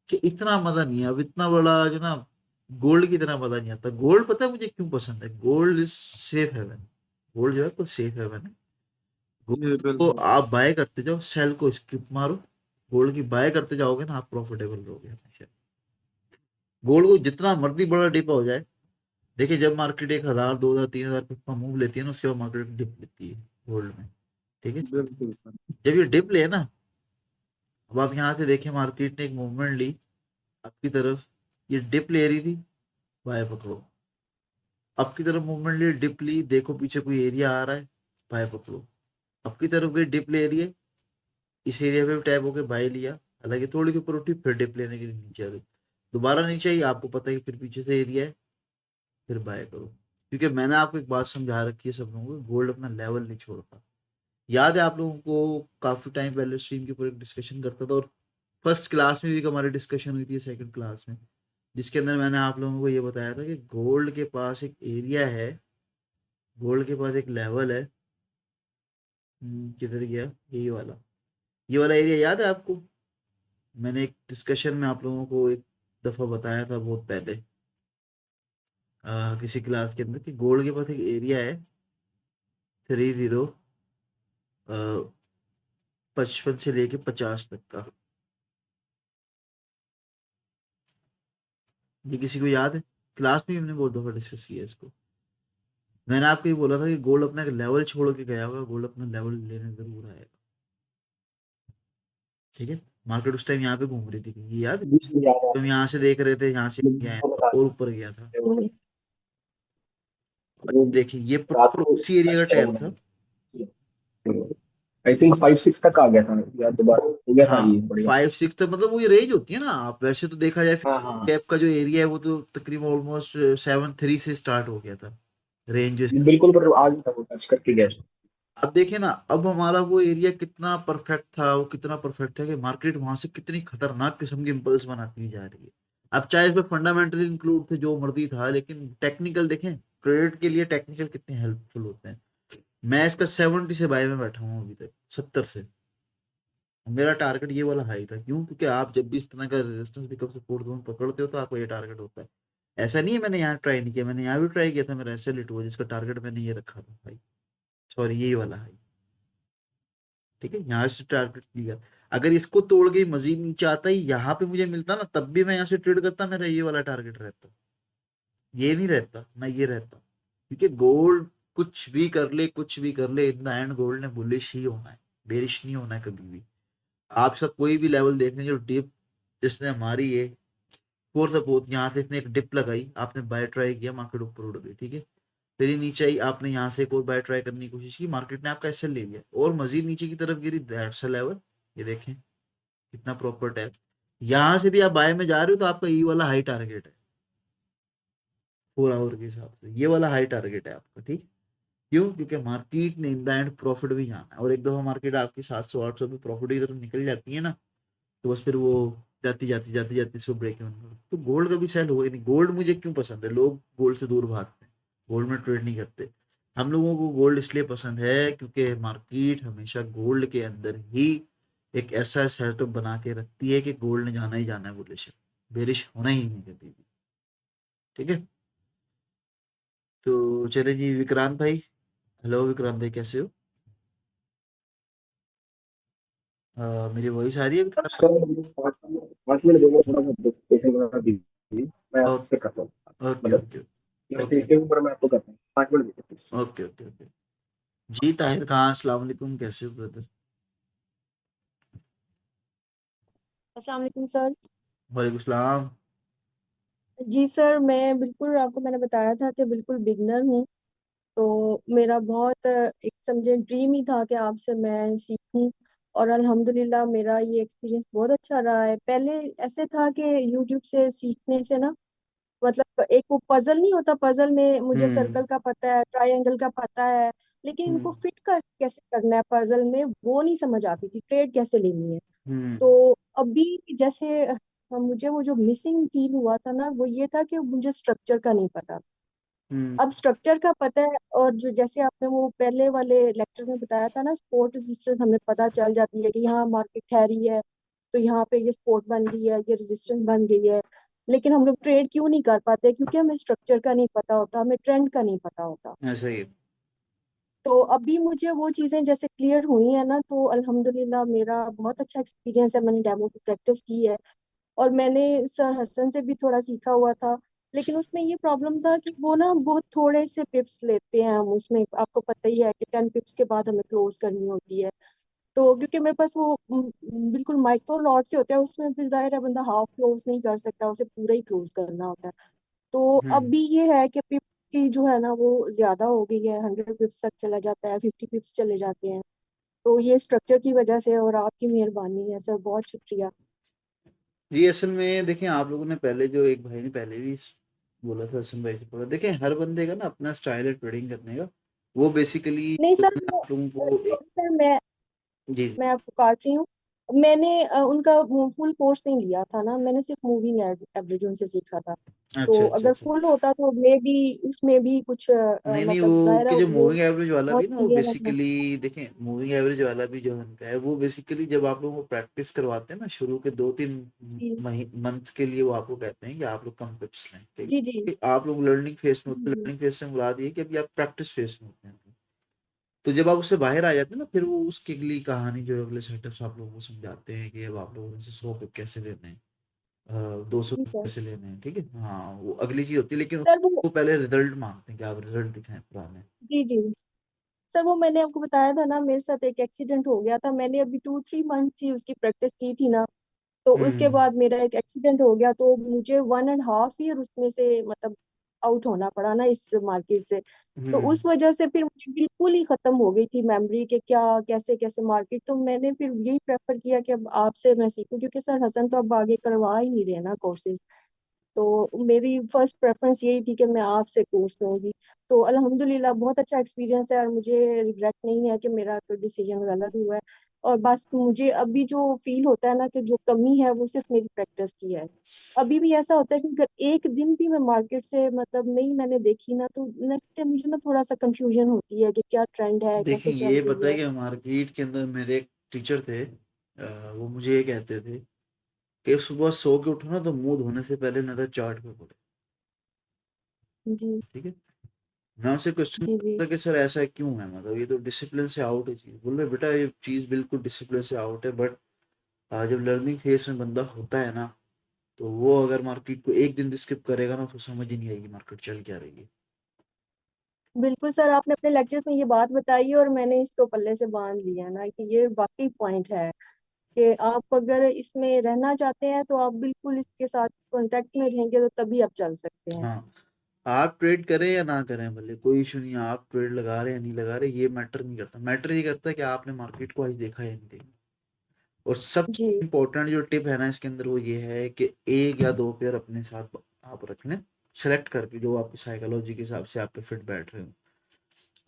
कि इतना मजा नहीं है अब, इतना बड़ा जो ना गोल्ड की तरह मजा नहीं आता। गोल्ड पता है मुझे क्यों पसंद है, gold is safe haven. Gold जो है कुछ सेफ हेवन है। जी गोल्ड को बिल्कुल। आप बाय करते जाओ, सेल को स्किप मारो, गोल्ड की बाय करते जाओगे ना, आप प्रॉफिटेबल रहोगे हमेशा। गोल्ड को जितना मर्जी बड़ा डिप हो जाए, देखिए जब मार्केट 1,000 2,000 3,000 पिप मूव लेती है ना, उसके बाद मार्केट डिप लेती है गोल्ड में। ठीक है, बिल्कुल सर। जब ये डिप ले ना, अब आप यहाँ से देखें मार्केट ने एक मूवमेंट ली आपकी तरफ, ये डिप ले रही थी, बाय पकड़ो। आपकी तरफ मूवमेंट ली, डिप ली, देखो पीछे कोई एरिया आ रहा है, बाय पकड़ो। आपकी तरफ गई, डिप ले रही है, इस एरिया पे भी टैप होके बाय लिया, हालांकि थोड़ी सी ऊपर उठी, फिर डिप लेने के लिए नीचे आ गई, दोबारा नीचे आई, आपको पता है कि फिर पीछे से एरिया है, फिर बाय करो। क्योंकि मैंने आपको एक बात समझा रखी है सब लोगों को, गोल्ड अपना लेवल नहीं छोड़ता। याद है आप लोगों को, काफी टाइम पहले स्ट्रीम के ऊपर एक डिस्कशन करता था, और फर्स्ट क्लास में भी हमारी डिस्कशन हुई थी, सेकंड क्लास में, जिसके अंदर मैंने आप लोगों को ये बताया था कि गोल्ड के पास एक एरिया है, गोल्ड के पास एक लेवल है। किधर गया यही वाला, ये वाला एरिया याद है आपको? मैंने एक डिस्कशन में आप लोगों को एक दफा बताया था बहुत पहले, किसी क्लास के अंदर, कि गोल्ड के पास एक एरिया है 30 55 से लेके 50 तक का। ये किसी को याद है? क्लास में भी हमने बहुत दफा डिस्कस किया इसको। मैंने आपको ये बोला था कि गोल्ड अपना एक लेवल छोड़ के गया होगा, गोल्ड अपना लेवल लेने जरूर आएगा। ठीक है, मार्केट उस टाइम यहाँ पे घूम रही थी, ये याद है? बिल्कुल याद तो हम यहाँ से देख रहे थे, यहाँ से गया है है। और ऊपर गया था। वो और वो देखिए ये रात प्रॉपर को उसी एरिया का अच्छा टैप हुआ था। आई थिंक 5-6 तक आ गया था यार, दोबारा हो गया था हाँ, ये बढ़िया। 5-6 तक, मतलब वो ये रेंज होती है ना। आप वैसे तो देखा जाए हाँ हाँ, कैप का जो एरिया है वो तो तकरीबन ऑलमोस्ट 7-3 से स्टार्ट हो गया था रेंज। बिल्कुल, पर आ गया था, वो टच करके गया था। अब देखिए ना, अब हमारा वो एरिया कितना परफेक्ट था, वो कितना परफेक्ट था कि मार्केट वहां से कितनी खतरनाक किस्म की इम्पल्स बनाती हुई जा रही है। अब चाहे इसमें फंडामेंटल इंक्लूड थे, जो मर्जी था, लेकिन टेक्निकल देखें, ट्रेड के लिए टेक्निकल कितने हेल्पफुल होते हैं। मैं इसका 70 से बाय में बैठा हूँ अभी तक, 70 से। मेरा टारगेट ये वाला हाई था, क्यों? क्योंकि आप जब भी इस तरह का रेजिस्टेंस पिकअप सपोर्ट जोन पकड़ते हो तो आपका ये टारगेट होता है। ऐसा नहीं है मैंने यहाँ ट्राई नहीं किया, मैंने यहाँ भी ट्राई किया था, मेरा ऐसे लिट हुआ, जिसका टारगेट मैंने ये रखा था भाई, सॉरी यही वाला हाई। ठीक है, यहाँ से टारगेट लिया। अगर इसको तोड़ के मजीद नीचे आता ही यहाँ पे मुझे मिलता ना, तब भी मैं यहाँ से ट्रेड करता, मेरा ये वाला टारगेट रहता। ये नहीं रहता ना, ये रहता। क्योंकि गोल्ड कुछ भी कर ले, कुछ भी कर ले, इन द एंड गोल्ड ने बुलिश ही होना है, बेरिश नहीं होना है कभी भी। आप सब कोई भी लेवल देख लें, जो डिप जिसने हमारी ये फॉर सपोज यहाँ से इसने एक डिप लगाई, आपने बाय ट्राई किया, मार्केट ऊपर उड़ गई, ठीक है। फिर ये नीचे आई, आपने यहाँ से एक और बाय ट्राई करने की कोशिश की, मार्केट ने आपका एसएल ले लिया और मजीद नीचे की तरफ गिरी, दैट्स अ लेवल। ये देखें कितना प्रॉपर टैप। यहाँ से भी आप बाय में जा रहे हो तो आपका ये वाला हाई टारगेट है 4 आवर के हिसाब से, ये वाला हाई टारगेट है आपका। ठीक, क्यों? क्योंकि मार्केट ने इन द एंड प्रॉफिट भी जाना है, और एक दफा मार्केट आपकी 700-800 पे प्रॉफिट की तरफ निकल जाती है ना, तो बस फिर वो जाती जाती इसको ब्रेक इवन करो। तो गोल्ड का भी सेल हुआ ही नहीं। गोल्ड मुझे क्यों पसंद है? लोग गोल्ड से दूर भागते हैं, गोल्ड में ट्रेड नहीं करते। हम लोगों को गोल्ड इसलिए पसंद है क्योंकि मार्केट हमेशा गोल्ड के अंदर ही एक ऐसा सेटअप बना के रखती है कि गोल्ड ने जाना ही जाना है, बुलिश बेरिश होना ही नहीं कभी भी। ठीक है, तो चले जी विक्रांत भाई। हेलो विक्रांत भाई, कैसे हो? मेरी वॉइस आ रही है विक्रांत? सर मुझे 5 मिनट देंगे, थोड़ा सा प्रेजेंटेशन बना दीजिए, मैं आपसे करता हूँ। ओके मतलब ओके मैं ओके देखते हूँ, पर मैं आपको करता हूँ, 5 मिनट दीजिए प्लीज। Okay okay okay. जी ताहिर खान, अस्सलाम वालेकुम, कैसे हो ब्रदर? अस्सलाम वालेकुम सर। वालेकुम सलाम। जी सर, मैं बिल्कुल आपको मैंने बताया था कि बिल्कुल बिगनर हूँ। तो मेरा बहुत एक समझे ड्रीम ही था कि आपसे मैं सीखूं। और अल्हम्दुलिल्लाह मेरा ये एक्सपीरियंस बहुत अच्छा रहा है। पहले ऐसे था कि यूट्यूब से सीखने से ना, मतलब एक वो पजल नहीं होता, पजल में मुझे हम्म सर्कल का पता है, ट्रायंगल का पता है, लेकिन हम्म इनको फिट कर कैसे करना है पजल में वो नहीं समझ आती थी, ट्रेड कैसे लेनी है। हम्म तो अभी जैसे मुझे वो जो मिसिंग फील हुआ था ना, वो ये था कि मुझे स्ट्रक्चर का नहीं पता। हम्म अब स्ट्रक्चर का पता है, और जो जैसे आपने वो पहले वाले लेक्चर में बताया था ना, सपोर्ट रेजिस्टेंस हमें पता चल जाती है कि यहाँ मार्केट ठहरी है, तो यहाँ पे ये सपोर्ट बन गई है, ये रेजिस्टेंस बन गई है। लेकिन हम लोग ट्रेड क्यों नहीं कर पाते? क्योंकि हमें स्ट्रक्चर का नहीं पता होता, हमें ट्रेंड का नहीं पता होता। ऐसा ही है। तो अभी मुझे वो चीज़ें जैसे क्लियर हुई है ना, तो अल्हम्दुलिल्लाह मेरा बहुत अच्छा एक्सपीरियंस है। मैंने डेमो की प्रैक्टिस की है, और मैंने सर हसन से भी थोड़ा सीखा हुआ था। लेकिन उसमें ये प्रॉब्लम था कि वो ना बहुत थोड़े से पिप्स लेते हैं हम उसमें, आपको पता ही है कि 10 पिप्स के बाद हमें क्लोज करनी होती है। तो क्योंकि मेरे पास वो बिल्कुल माइक्रो लॉट से होता है, उसमें फिर जाहिर है बंदा हाफ क्लोज नहीं कर सकता, उसे पूरा ही क्लोज करना होता है। तो अब हम्म भी ये है कि पिप की जो है ना वो ज्यादा हो गई है, 100 पिप्स तक चला जाता है, 50 पिप्स चले जाते हैं। तो ये स्ट्रक्चर की वजह से और आपकी मेहरबानी है सर, बहुत शुक्रिया। जी असल में देखें, आप लोगों ने पहले, जो एक भाई ने पहले भी बोला था, हसन भाई से बोला, देखें हर बंदे का ना अपना स्टाइल है ट्रेडिंग करने का। वो बेसिकली नहीं सर, आप लोगों को एक, सर मैं जी मैं आपको काट रही हूँ। मैंने उनका फुल कोर्स नहीं लिया था ना, मैंने सिर्फ मूविंग एवरेज उनसे सीखा था। तो अच्छा अच्छा अगर अच्छा। फुल होता तो मे भी उसमें भी कुछ नहीं नहीं, मतलब वो जाहिर है कि जो वो मूविंग एवरेज वाला भी बहुत ना, वो क्लियर है। बेसिकली देखें, मूविंग एवरेज वाला भी जो उनका है वो बेसिकली जब आप लोगों को प्रैक्टिस करवाते हैं ना शुरू के 2-3 जी मंथ के लिए, वो आपको कहते हैं कि आप लोग कम टिप्स लें, ठीक जी जी है? कि आप लोग लर्निंग फेज में होते हैं, जी लर्निंग फेज से मुराद ये है कि अभी आप प्रैक्टिस फेज में होते हैं। तो जब आप उससे बाहर आ जाते हैं ना, फिर वो उसकी अगली कहानी जो अगले सेटअप्स आप लोगों को समझाते हैं कि अब आप लोगों से 100 पिप कैसे लेने हैं, 200 जी पिप सर। कैसे लेने हैं, ठीक है? हाँ, वो अगली चीज होती है, लेकिन सर वो वो पहले रिजल्ट मांगते हैं कि आप रिजल्ट दिखाएं पुराने। जी जी सर, वो मैंने आपको बताया था ना, मेरे साथ एक एक्सीडेंट हो गया था। मैंने अभी 2-3 मंथ्स ही उसकी प्रैक्टिस की थी ना, तो उसके हम्म बाद मेरा एक एक्सीडेंट हो गया, तो मुझे 1.5 ईयर उसमें से मतलब आउट होना पड़ा ना इस मार्केट से। तो हम्म। उस वजह से फिर मुझे बिल्कुल ही खत्म हो गई थी मेमोरी के क्या कैसे कैसे मार्केट। तो मैंने फिर यही प्रेफर किया कि अब आपसे मैं सीखूं, क्योंकि सर हसन तो अब आगे करवा ही नहीं रहे ना कोर्सेज। तो मेरी फर्स्ट प्रेफरेंस यही थी कि मैं आपसे कोर्स लूंगी। तो अल्हम्दुलिल्लाह बहुत अच्छा एक्सपीरियंस है, और मुझे रिग्रेट नहीं है कि मेरा कोई डिसीजन गलत हुआ है। और बस मुझे अभी जो फील होता है ना कि जो कमी है वो सिर्फ मेरी प्रैक्टिस की है। अभी भी ऐसा होता है कि अगर एक दिन भी मैं मार्केट से मतलब नहीं मैंने देखी ना, तो नेक्स्ट टाइम मुझे ना थोड़ा सा कंफ्यूजन होती है कि क्या ट्रेंड है, देखें, कैसे चल ये रही पता है है। कि मार्केट के अंदर मेरे एक टीचर थे, वो मुझे ये कहते थे कि सुबह सो के उठो ना तो मुंह धोने से पहले नजर चार्ट पे पड़े, जी ठीक है? मैं उनसे क्वेश्चन जी जी करता कि सर ऐसा क्यों है, मतलब ये तो डिसिप्लिन से आउट है चीज। बोल रहे बेटा ये चीज बिल्कुल डिसिप्लिन से आउट है, बट जब लर्निंग फेज में बंदा होता है ना, तो वो अगर मार्केट को एक दिन भी स्किप करेगा ना तो समझ ही नहीं आएगी मार्केट चल क्या रही है। बिल्कुल सर, आपने अपने लेक्चर्स में ये बात बताई है और मैंने इसको पल्ले से बांध लिया है ना कि ये वाकई पॉइंट है कि आप अगर इसमें रहना चाहते हैं तो आप बिल्कुल इसके साथ कांटेक्ट में रहेंगे तो तभी आप चल सकते हैं। हाँ, आप ट्रेड करें या ना करें भले कोई इशू नहीं है, आप ट्रेड लगा रहे हैं या नहीं लगा रहे, ये मैटर नहीं करता। मैटर ये करता है कि आपने मार्केट को आज देखा या नहीं देखा। और सबसे जी इम्पोर्टेंट जो टिप है ना इसके अंदर, वो ये है कि एक या दो पेयर अपने साथ आप रख लें, सेलेक्ट करके, जो आपकी साइकोलॉजी के हिसाब से आप पे फिट बैठ रहे हो। जी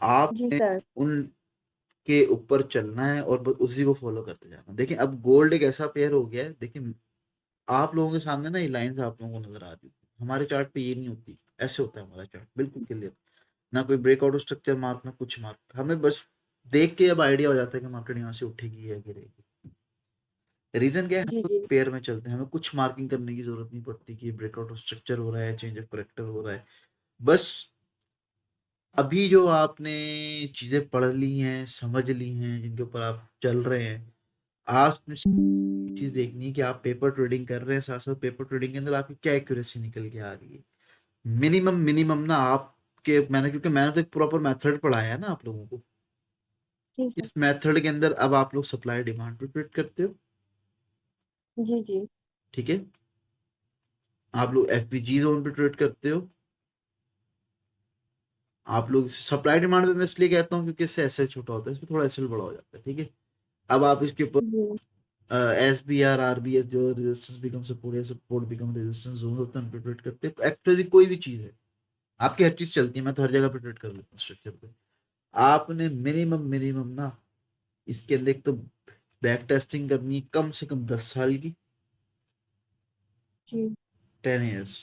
आपने सर। उनके ऊपर चलना है और बस उसी को फॉलो करते जाना। देखिए, अब गोल्ड एक ऐसा पेयर हो गया है, देखिए आप लोगों के सामने ना ये लाइंस आप लोगों को नजर आ रही होती है, हमारे चार्ट पे ये नहीं होती। ऐसे होता है हमारा चार्ट बिल्कुल क्लियर, ना कोई ब्रेकआउट स्ट्रक्चर मार्क, ना कुछ मार्क। हमें बस देख के अब आइडिया हो जाता है कि मार्केट यहाँ से उठेगी या गिरेगी। रीजन क्या है, जी हम जी लोग पेयर में चलते हैं, हमें कुछ मार्किंग करने की जरूरत नहीं पड़ती कि ब्रेकआउट स्ट्रक्चर हो रहा है, चेंज ऑफ करेक्टर हो रहा है। बस अभी जो आपने चीजें पढ़ ली हैं, समझ ली हैं, जिनके ऊपर आप चल रहे हैं, आपने चीज देखनी है कि आप पेपर ट्रेडिंग कर रहे हैं, साथ साथ पेपर ट्रेडिंग के अंदर आपकी क्या एक्यूरेसी निकल के आ रही है। मिनिमम मिनिमम ना आपके, मैंने क्योंकि मैंने तो एक प्रॉपर मेथड पढ़ाया है ना आप लोगों को, जी सर। इस मेथड के अंदर अब आप लोग सप्लाई डिमांड पे ट्रेड करते हो, जी जी ठीक है? आप लोग एफपीजी जोन पे ट्रेड करते हो। आप लोग सप्लाई डिमांड पे मैं इसलिए कहता हूँ क्योंकि इससे एसएल छोटा होता है, इसमें थोड़ा एसएल बड़ा हो जाता है, ठीक है? अब आप इसके ऊपर G S B R R B S, जो रेजिस्टेंस बिकम सपोर्ट या सपोर्ट बिकम रेजिस्टेंस जोन होता है, उन पे ट्रेड करते हैं। एक्चुअली कोई भी चीज है आपकी, हर चीज चलती है, मैं तो हर जगह पे ट्रेड कर लेता हूँ स्ट्रक्चर पे। आपने मिनिमम मिनिमम ना इसके अंदर एक तो बैक टेस्टिंग करनी है कम से कम 10 साल की, जी 10 ईयर्स।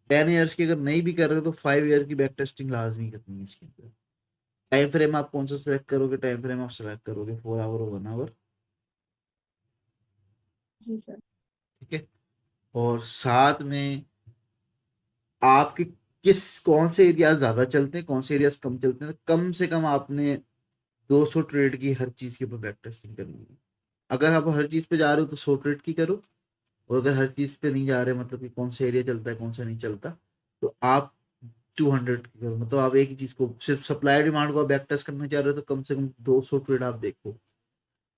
10 ईयर्स की अगर नहीं भी कर रहे हो तो 5 ईयर की बैक टेस्टिंग लाजमी करनी है इसके अंदर। टाइम फ्रेम आप कौन सा सेलेक्ट करोगे? टाइम फ्रेम आप सेलेक्ट करोगे 4 आवर और 1 आवर, जी सर। ठीक है? और साथ में आपके किस कौन से एरियाज ज्यादा चलते हैं, कौन से एरियाज कम चलते हैं, तो कम से कम आपने 200 ट्रेड की हर चीज के ऊपर बैक टेस्टिंग करनी है। अगर आप हर चीज पे जा रहे हो तो 100 ट्रेड की करो, और अगर हर चीज पे नहीं जा रहे, मतलब कि कौन सा एरिया चलता है कौन सा नहीं चलता, तो आप 200 की करो। मतलब आप एक ही चीज को, सिर्फ सप्लाई डिमांड को आप बैक टेस्ट करना चाह रहे हो तो कम से कम 200 ट्रेड आप देखो,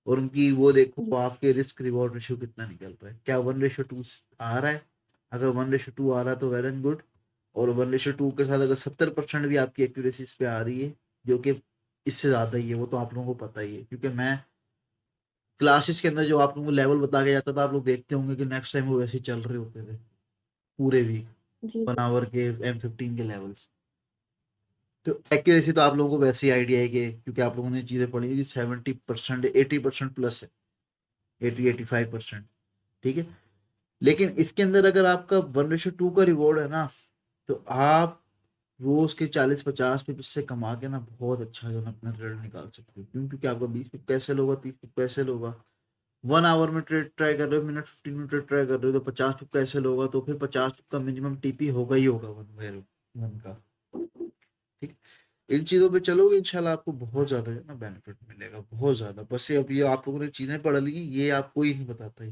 और उनकी वो देखो जी आपके रिस्क रिवॉर्ड रेशियो कितना निकल रहा है, क्या 1:2 आ रहा है। अगर 1:2 आ रहा है तो वेल एंड गुड। और 1:2 के साथ अगर 70% भी आपकी एक्यूरेसी इस पे आ रही है, जो कि इससे ज्यादा ही है, वो तो आप लोगों को पता ही है, क्योंकि मैं क्लासेस के अंदर जो आप लोगों को लेवल बता के जाता था, आप लोग देखते होंगे कि नेक्स्ट टाइम वो वैसे ही चल रहे होते थे पूरे वीक, जी 1 आवर के M15 के लेवल्स। तो एक्यूरेसी तो आप लोगों को वैसे ही आइडिया है कि क्योंकि आप लोगों ने चीजें पढ़ी है कि 70% 80% प्लस है। 80-85%, ठीक है। लेकिन इसके अंदर अगर आपका 1:2 का रिवॉर्ड है ना, तो आप रोज के 40-50 पिप से कमा के ना बहुत अच्छा जो है ना अपना रिजल्ट निकाल सकते हो। क्यों? क्योंकि आपका 20 पिप कैसे होगा, 30 पिप कैसे होगा, 1 आवर में ट्रेड ट्राई कर रहे हो, मिनट 15 मिनट ट्रेड ट्राई कर रहे हो, तो 50 पिप कैसे होगा, तो फिर 50 पिप का मिनिमम टीपी होगा ही होगा 1/1 का, ठीक। इन चीजों पे चलोगे इंशाल्लाह आपको बहुत ज्यादा जो है ना बेनिफिट मिलेगा, बहुत ज्यादा। बस ये अब ये आप लोगों ने चीजें पढ़ ली, ये आपको ही नहीं बताता है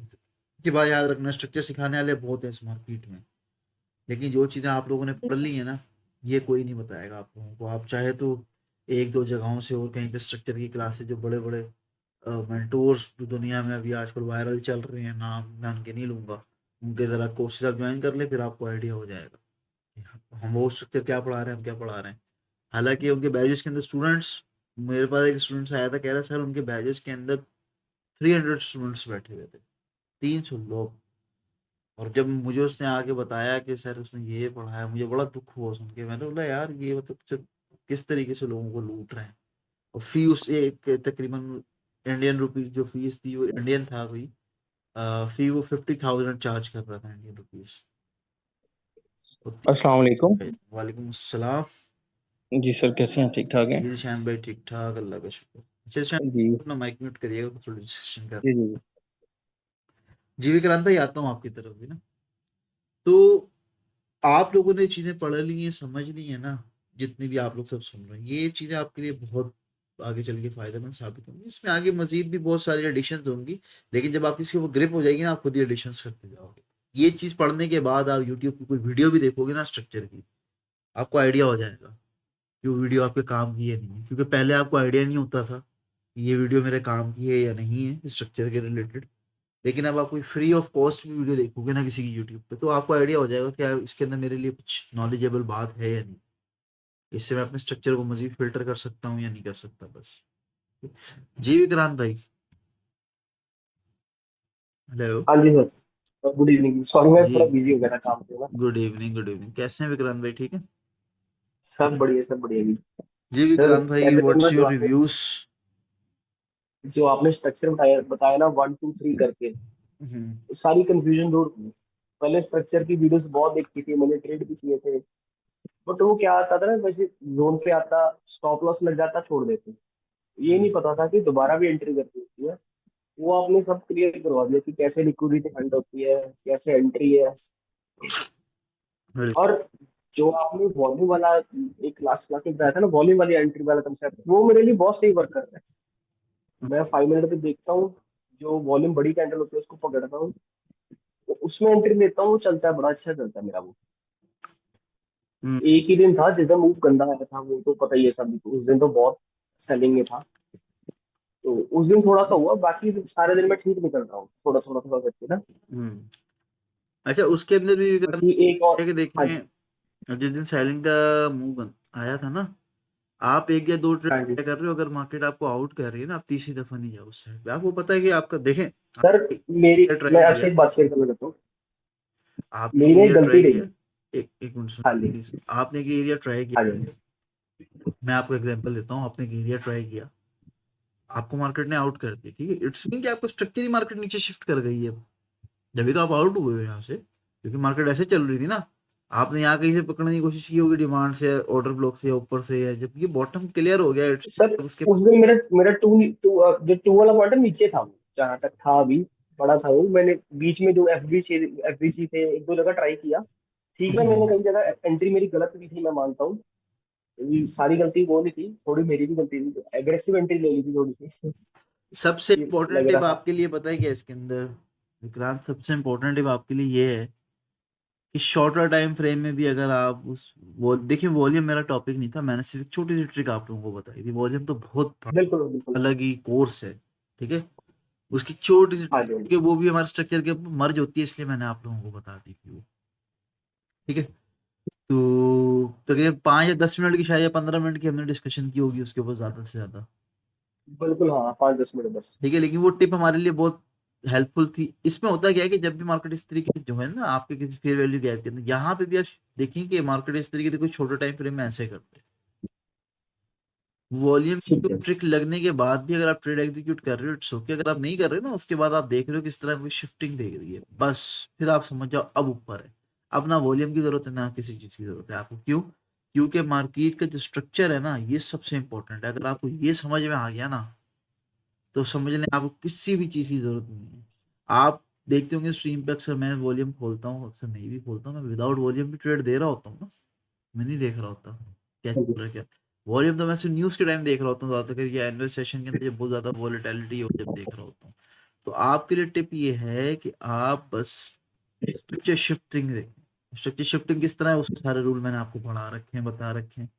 कि बात याद रखना, स्ट्रक्चर सिखाने वाले बहुत है इस मार्केट में, लेकिन जो चीजें आप लोगों ने पढ़ ली है ना, ये कोई नहीं बताएगा आप लोगों को। आप चाहे तो एक दो जगहों से और कहीं पे स्ट्रक्चर की क्लासेस, जो बड़े बड़े मेंटोर्स दुनिया में अभी आजकल वायरल चल रहे हैं, नाम मैं उनके नहीं लूंगा, उनके जरा कोर्सेज आप ज्वाइन कर ले, फिर आपको आइडिया हो जाएगा कि हम वो स्ट्रक्चर क्या पढ़ा रहे हैं, हम क्या पढ़ा रहे हैं। हालांकि उनके बैचेस के अंदर स्टूडेंट्स, मेरे पास एक स्टूडेंट्स आया था, कह रहा सर उनके बैचेस के अंदर 300 स्टूडेंट्स बैठे हुए थे, 300 लोग। और जब मुझे उसने आके बताया कि सर उसने ये पढ़ाया, मुझे बड़ा दुख हुआ सुन के। मैंने बोला यार ये मतलब किस तरीके से लोगों को लूट रहे हैं। और फी उस एक तकरीबन इंडियन रुपीज जो फीस थी, वो इंडियन था भाई, फी वो 50,000 चार्ज कर रहा था इंडियन रुपीज। अस्सलाम वालेकुम। वालेकुम अस्सलाम। जी सर, कैसे हैं? ठीक ठाक हैं? जी शान भाई ठीक ठाक, अल्लाह का शुक्र। अच्छा शान, जी अपना माइक म्यूट करिएगा, थोड़ी डिस्कशन कर। जी जी जी विक्रांत भाई आता हूँ आपकी तरफ भी ना। तो आप लोगों ने चीजें पढ़ ली हैं, समझ ली है ना, जितनी भी आप लोग सब सुन रहे हैं, ये चीजें आपके लिए बहुत आगे चल के फायदेमंद साबित होंगी। इसमें आगे मजीद भी बहुत सारी एडिशंस होंगी, लेकिन जब आपकी इसकी वो ग्रिप हो जाएगी ना, आप खुद ही एडिशंस करते जाओगे। ये चीज पढ़ने के बाद आप यूट्यूब की कोई वीडियो भी देखोगे ना स्ट्रक्चर की, आपको आइडिया हो जाएगा कि वो वीडियो आपके काम की है नहीं है। क्योंकि पहले आपको आइडिया नहीं होता था कि ये वीडियो मेरे काम की है या नहीं है स्ट्रक्चर के रिलेटेड, लेकिन अब आप कोई फ्री ऑफ कॉस्ट भी वीडियो देखोगे ना किसी की यूट्यूब पे, तो आपको आइडिया हो जाएगा कि यार इसके अंदर मेरे लिए कुछ नॉलेजेबल बात है या नहीं, इससे मैं अपने स्ट्रक्चर को मजीद फिल्टर कर सकता हूँ या नहीं कर सकता। बस। जी विक्रांत भाई, हेलो। हाँ जी सर, गुड इवनिंग। सॉरी मैं जी थोड़ा बिजी हो गया था काम पे ना। Good evening, good evening. कैसे हैं विक्रांत भाई, ठीक है? सब बढ़िया जी। जी सर विक्रांत भाई, पहले तो व्हाट्स ना योर रिव्यूज? जो आपने स्ट्रक्चर बताया बताया ना 1 2 3 करके, हम्म सारी कंफ्यूजन दूर हुई। पहले स्ट्रक्चर की वीडियोस बहुत देखी थी मैंने, ट्रेड भी किए थे, बट वो क्या आता था ना, वैसे जोन पे आता, स्टॉप लॉस लग जाता, छोड़ देते। ये नहीं पता था कि दोबारा भी एंट्री करनी होती है। वो आपने सब क्लियर करवा दिया कि कैसे लिक्विडिटी फंड होती है, कैसे एंट्री है। बिल्कुल। और जो आपने वॉल्यूम वाला एक लास्ट क्लास में बताया था ना, वॉल्यूम वाली एंट्री वाला कंसेप्ट, वो मेरे लिए बहुत सही वर्क कर रहा है। मैं 5 मिनट पे देखता हूँ, जो वॉल्यूम बड़ी कैंडल होती है उसको पकड़ता हूँ, तो उसमें एंट्री लेता हूँ, चलता है, बड़ा अच्छा चलता है मेरा वो। हम्म, एक ही दिन था जिस दिन मूव गंदा आया था, वो तो पता ही है सभी को, उस दिन तो बहुत सेलिंग में था। तो उस दिन थोड़ा सा हुआ, बाकी सारे दिन में ठीक निकल रहा हूँ, थोड़ा थोड़ा थोड़ा करके ना। हम्म। अच्छा उसके अंदर भी विक्रांत बाकी एक और, है कि हाँ जी, देखें, जिस दिन सेलिंग का मूव आया था ना, आप एक या दो हाँ जी। ट्रेड कर रहे हो, अगर मार्केट आपको आउट कर रही है ना, आप तीसरी दफा नहीं जाओ उस साइड पे। आपको पता है कि आपका देखें, सर आपने मेरी, एरिया मैं ट्राई अच्छी किया, एक बात शेयर करना चाहता हूँ। आपने मेरी ना एक एरिया गलती ट्राई रही। किया, एक मिनट हाँ जी, सुनिए प्लीज। आपने एक एरिया ट्राई हाँ किया, जी। मैं आपको एग्जांपल देता हूँ। आपने एक एरिया ट्राई किया, आपको मार्केट ने आउट कर दिया, ठीक है, इट्स मीन कि आपको स्ट्रक्चर ही मार्केट नीचे शिफ्ट कर गई है। जब तो आप आउट हुए हो यहाँ से, क्योंकि मार्केट ऐसे चल रही थी ना। आपने यहाँ कहीं से पकड़ने की कोशिश की होगी, डिमांड से, ऑर्डर ब्लॉक से, या ऊपर से, या जब ये बॉटम क्लियर हो गया सर उसके उस दिन मेरा मेरा जो टू वाला पॉइंट नीचे था, वो जहाँ तक था अभी बड़ा था वो। मैंने बीच में जो एफबीसी थे एक दो जगह ट्राई किया, ठीक है, मैंने कई जगह एंट्री मेरी गलत भी थी, मैं मानता हूँ। ये सारी गलती वो नहीं थी, थोड़ी मेरी भी गलती थी, एग्रेसिव एंट्री ले ली थी थोड़ी सी। सबसे ये इम्पोर्टेंट लग टिप रहा था। आपके लिए पता है क्या है इसके अंदर विक्रांत? सबसे इम्पोर्टेंट टिप आपके लिए ये है कि शॉर्टर टाइम फ्रेम में भी अगर आप उस वो देखिए, वॉल्यूम मेरा टॉपिक नहीं था, मैंने सिर्फ एक छोटी सी ट्रिक आप लोगों को बताई थी। वॉल्यूम तो बहुत बिल्कुल बिल्कुल। अलग ही कोर्स है, ठीक है। उसकी छोटी सी हाँ जी, कि वो भी हमारे स्ट्रक्चर के मर्ज होती है, इसलिए मैंने आप लोगों को बता दी थी वो, ठीक है। तो तकरीबन 5 या 10 मिनट की, शायद या 15 मिनट की हमने डिस्कशन की होगी उसके ऊपर, ज्यादा से ज्यादा, बिल्कुल। हाँ, 5 10 मिनट बस। ठीक है। लेकिन वो टिप हमारे लिए बहुत हेल्पफुल थी। इसमें होता क्या है कि जब भी मार्केट इस तरीके से जो है ना, आपके किसी फेयर वैल्यू गैप के अंदर, यहाँ पे भी आप देखें कि मार्केट इस तरीके से कोई छोटे टाइम फ्रेम में ऐसे करते हैं, वॉल्यूम की ठीक है। ट्रिक लगने के बाद भी अगर आप ट्रेड एग्जीक्यूट कर रहे हो इट्स ओके। अगर आप नहीं कर रहे हो ना, उसके बाद आप देख रहे हो किस तरह की शिफ्टिंग देख रही है, बस फिर आप समझ जाओ अब ऊपर है। अब ना वॉल्यूम की जरूरत है ना किसी चीज की जरूरत है आपको। क्यों? क्योंकि मार्केट का जो स्ट्रक्चर है ना, ये सबसे इंपॉर्टेंट है। अगर आपको ये समझ में आ गया ना, तो समझ लें आपको किसी भी चीज की जरूरत नहीं है। आप देखते होंगे स्ट्रीम पे अक्सर मैं वॉल्यूम खोलता हूँ, अक्सर नहीं भी खोलता हूँ, मैं विदाउट वॉल्यूम भी ट्रेड दे रहा होता हूँ ना। मैं नहीं देख रहा होता क्या चल हाँ जी। रहा है क्या। वॉल्यूम तो मैं सिर्फ न्यूज के टाइम देख रहा होता हूँ ज्यादातर, या एनुअल सेशन के अंदर जब बहुत ज्यादा वॉलेटिलिटी हो जब देख रहा होता हूँ। तो आपके लिए टिप ये है कि आप बस स्ट्रक्चर शिफ्टिंग देखें। स्ट्रक्चर शिफ्टिंग किस तरह है, उसके सारे रूल मैंने आपको पढ़ा रखे हैं, बता रखे हैं,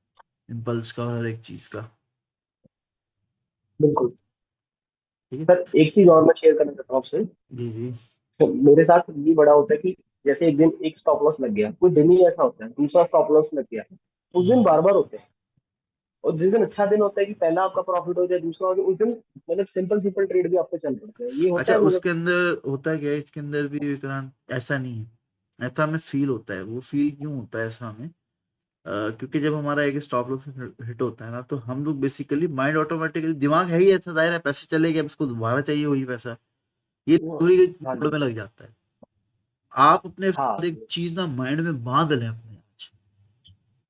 इम्पल्स का और हर एक चीज का। बिल्कुल। ठीक है। सर एक चीज और मैं शेयर करना चाहता हूँ आपसे। जी जी। तो मेरे साथ ये बड़ा होता है कि जैसे एक दिन एक स्टॉप लॉस लग गया, कोई दिन ही ऐसा होता है दूसरा स्टॉप लॉस लग गया, उस दिन बार बार होते हैं। और जिस दिन अच्छा दिन होता है कि पहला आपका प्रॉफिट हो जाए, दूसरा हो जाए, उस दिन मतलब सिंपल सिंपल ट्रेड भी आपके चल पड़ते हैं। ये होता अच्छा, है मतलब। उसके अंदर होता क्या है, इसके अंदर भी विक्रांत ऐसा नहीं है। ऐसा हमें फील होता है। वो फील क्यों होता है ऐसा हमें? क्योंकि जब हमारा एक स्टॉप लॉस हिट होता है ना, तो हम लोग बेसिकली माइंड ऑटोमेटिकली, दिमाग है ही ऐसा दायरा है, पैसे चले गए अब इसको दोबारा चाहिए वही पैसा, ये वो पूरी हाँ मोड जी। में लग जाता है। आप अपने साथ हाँ एक चीज ना माइंड में बांध लें अपने आज,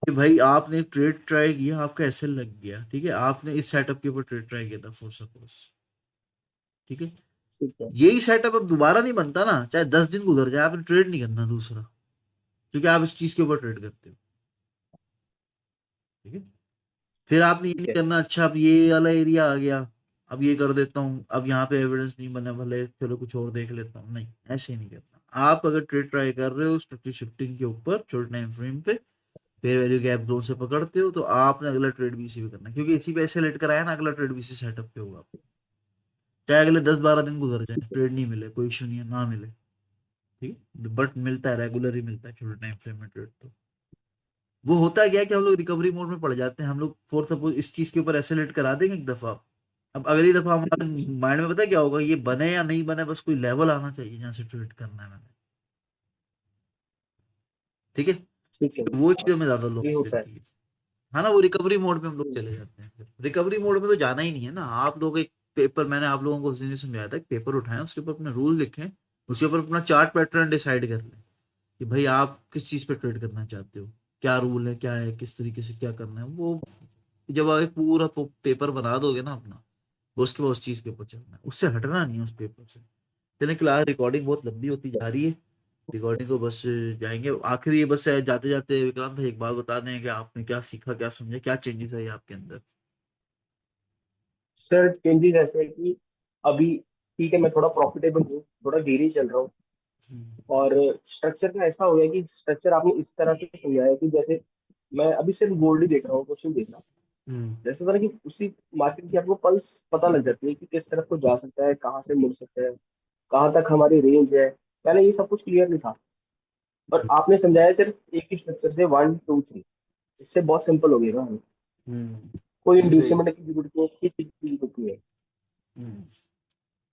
कि भाई आपने एक ट्रेड ट्राई किया, आपका एसएल लग गया, ठीक है, आपने इस सेटअप के ऊपर ट्रेड ट्राई किया था फॉर सपोज, ठीक है, ठीक है। यही सेटअप अब दोबारा नहीं बनता ना, चाहे 10 दिन गुजर जाए, आपने ट्रेड नहीं करना दूसरा, क्योंकि आप इस चीज के ऊपर ट्रेड करते हो। ठीक है। फिर आपने ये ठीक नहीं है। करना, अच्छा अब ये वाला एरिया आ गया, अब ये कर देता हूँ, अब यहाँ पे एविडेंस नहीं बना, भले चलो कुछ और देख लेता हूँ, नहीं, ऐसे ही नहीं करना। आप अगर ट्रेड ट्राई कर रहे हो स्ट्रक्चर शिफ्टिंग के ऊपर छोटे टाइम फ्रेम पे, फेयर वैल्यू गैप जोन से पकड़ते हो, तो आपने अगला ट्रेड भी इसी पे करना है, क्योंकि इसी पे ऐसे लेट कर आया ना, अगला ट्रेड भी इसी सेटअप पे होगा। चाहे अगले 10-12 दिन गुजर जाए, ट्रेड नहीं मिले, कोई इशू नहीं है, ना मिले, ठीक है, बट मिलता है, रेगुलर ही मिलता है छोटे टाइम फ्रेम में ट्रेड। तो वो होता है क्या है कि हम लोग रिकवरी मोड में पड़ जाते हैं। हम लोग फॉर सपोज इस चीज के ऊपर एसेलेट करा देंगे एक दफा, अब अगली दफा हमारे माइंड में पता है क्या होगा, ये बने या नहीं बने, बस कोई लेवल आना चाहिए जहां से ट्रेड करना है मैंने। ठीक है। ठीक है। वो चीज हमें ज्यादा ये लॉस होता है। देती है। हाँ ना, वो रिकवरी मोड में हम लोग चले जाते हैं। फिर रिकवरी मोड में तो जाना ही नहीं है ना। आप लोग एक पेपर, मैंने आप लोगों को उस दिन भी समझाया था, पेपर उठाएं, उसके ऊपर अपने रूल लिखें, उसके ऊपर अपना चार्ट पैटर्न डिसाइड कर लें कि भाई आप किस चीज पे ट्रेड करना चाहते हो, क्या रूल है, क्या है, किस तरीके से क्या करना है। वो जब आप एक पूरा पेपर बना दोगे ना अपना, उसके बाद उस चीज के ऊपर चलना है, उससे हटना नहीं है उस पेपर से। चलिए, क्लास रिकॉर्डिंग बहुत लंबी होती जा रही है, रिकॉर्डिंग तो बस जाएंगे आखिरी, बस जाते जाते विक्रांत भाई एक बात बता दें कि आपने क्या सीखा, क्या समझा, क्या चेंजेस है आपके अंदर। सर चेंजेस ऐसे है कि अभी ठीक है, मैं थोड़ा प्रॉफिटेबल हूँ, थोड़ा धीरे चल रहा हूँ। हम्म। और स्ट्रक्चर का ऐसा हो गया कि स्ट्रक्चर आपने इस तरह से समझाया कि जैसे मैं अभी सिर्फ गोल्ड ही देख रहा हूँ, कुछ नहीं देख रहा। हम्म। जैसे तरह की उसकी मार्केट की आपको पल्स पता लग जाती है कि किस तरफ को जा सकता है, कहाँ से मिल सकता है, कहाँ तक हमारी रेंज है। पहले ये सब कुछ क्लियर नहीं था, और आपने समझाया सिर्फ एक ही स्ट्रक्चर से 1 2 3। इससे बहुत सिंपल हो गया ना हमें। कोई सही। इंड्यूसमेंट की जरूरत नहीं है, किसी चीज की जरूरत नहीं है। हम्म।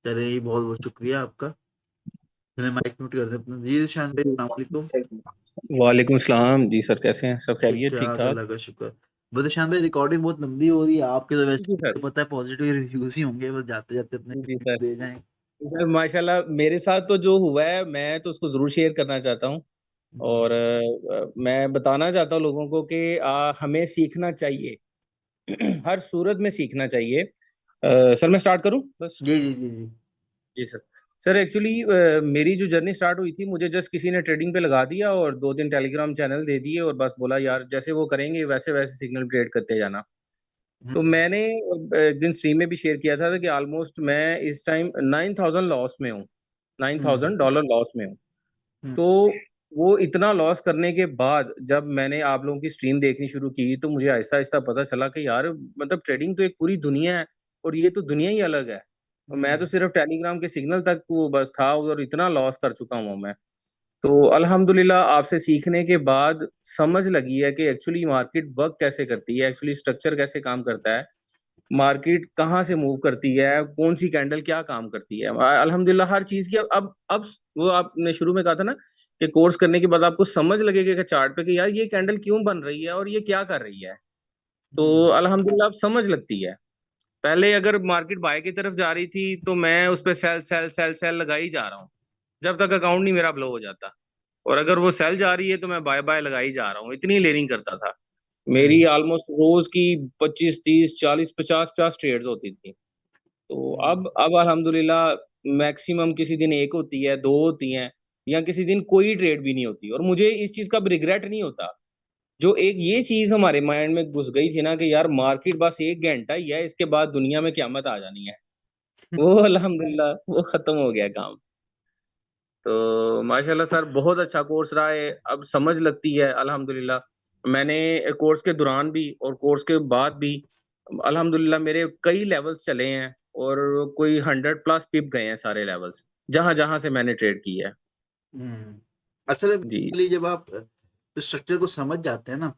चलिए, बहुत बहुत शुक्रिया आपका। चलिए माइक म्यूट कर दें अपना। जी शान भाई, जी, अस्सलाम वालेकुम। thank you। वालेकुम सलाम जी सर, कैसे हैं? सब ठीक खैरियत, ठीक ठाक, ठाक? अल्लाह का शुक्र। बस शान भाई, रिकॉर्डिंग बहुत लंबी हो रही है आपके, तो जी वैसे सर। मुझे पता है पॉजिटिव रिव्यूज ही होंगे, बस जाते जाते अपने जी review सर। दे जाएं। सर माशाल्लाह, मेरे साथ तो जो हुआ है मैं तो उसको ज़रूर शेयर करना चाहता हूँ। और मैं बताना चाहता हूँ लोगों को कि हमें सीखना चाहिए। हर सूरत में सीखना चाहिए। सर मैं स्टार्ट करूँ बस? जी जी जी जी। जी सर। सर एक्चुअली मेरी जो जर्नी स्टार्ट हुई थी, मुझे जस्ट किसी ने ट्रेडिंग पे लगा दिया और 2 दिन टेलीग्राम चैनल दे दिए और बस बोला यार जैसे वो करेंगे वैसे वैसे सिग्नल ट्रेड करते जाना। तो हम्म। मैंने एक दिन स्ट्रीम में भी शेयर किया था कि ऑलमोस्ट मैं इस टाइम 9,000 लॉस में हूँ, नाइन हम्म। थाउजेंड डॉलर लॉस में हूँ। हम्म। तो वो इतना लॉस करने के बाद जब मैंने आप लोगों की स्ट्रीम देखनी शुरू की, तो मुझे आहिस्ता आहिस्ता पता चला कि यार मतलब ट्रेडिंग तो एक पूरी दुनिया है और ये तो दुनिया ही अलग है। और मैं तो सिर्फ टेलीग्राम के सिग्नल तक वो बस था और इतना लॉस कर चुका हूँ मैं। तो अल्हम्दुलिल्लाह आपसे सीखने के बाद समझ लगी है कि एक्चुअली मार्केट वर्क कैसे करती है, एक्चुअली स्ट्रक्चर कैसे काम करता है, मार्केट कहाँ से मूव करती है, कौन सी कैंडल क्या काम करती है। अल्हम्दुलिल्लाह हर चीज की अब वो आपने शुरू में कहा था ना कि कोर्स करने के बाद आपको समझ लगेगा कि चार्ट पे कि यार ये कैंडल क्यों बन रही है और ये क्या कर रही है। तो अल्हम्दुलिल्लाह अब समझ लगती है। पहले अगर मार्केट बाय की तरफ जा रही थी तो मैं उस पे सेल सेल सेल सेल लगा ही जा रहा हूँ जब तक अकाउंट नहीं मेरा ब्लो हो जाता, और अगर वो सेल जा रही है तो मैं बाय बाय लगा ही जा रहा हूँ, इतनी लेयरिंग करता था। मेरी ऑलमोस्ट रोज की 25 30 40 50 50 ट्रेड्स होती थी। तो अब अल्हम्दुलिल्लाह मैक्सिमम किसी दिन एक होती है, दो होती हैं, या किसी दिन कोई ट्रेड भी नहीं होती, और मुझे इस चीज का रिग्रेट नहीं होता। जो एक ये चीज हमारे माइंड में घुस गई थी ना कि यार मार्केट बस 1 घंटा ही है, इसके बाद दुनिया में क़यामत आ जानी है, वो अल्हम्दुलिल्लाह वो खत्म हो गया काम। तो माशाल्लाह सर बहुत अच्छा कोर्स रहा है, अब समझ लगती है अल्हम्दुलिल्लाह। मैंने कोर्स के दौरान भी और कोर्स के बाद भी अल्हम्दुलिल्लाह मेरे कई लेवल्स चले हैं, और कोई 100 प्लस पिप गए हैं सारे लेवल्स, जहां जहां से मैंने ट्रेड की है। असल में जी basically जब आप स्ट्रक्चर को समझ जाते हैं ना,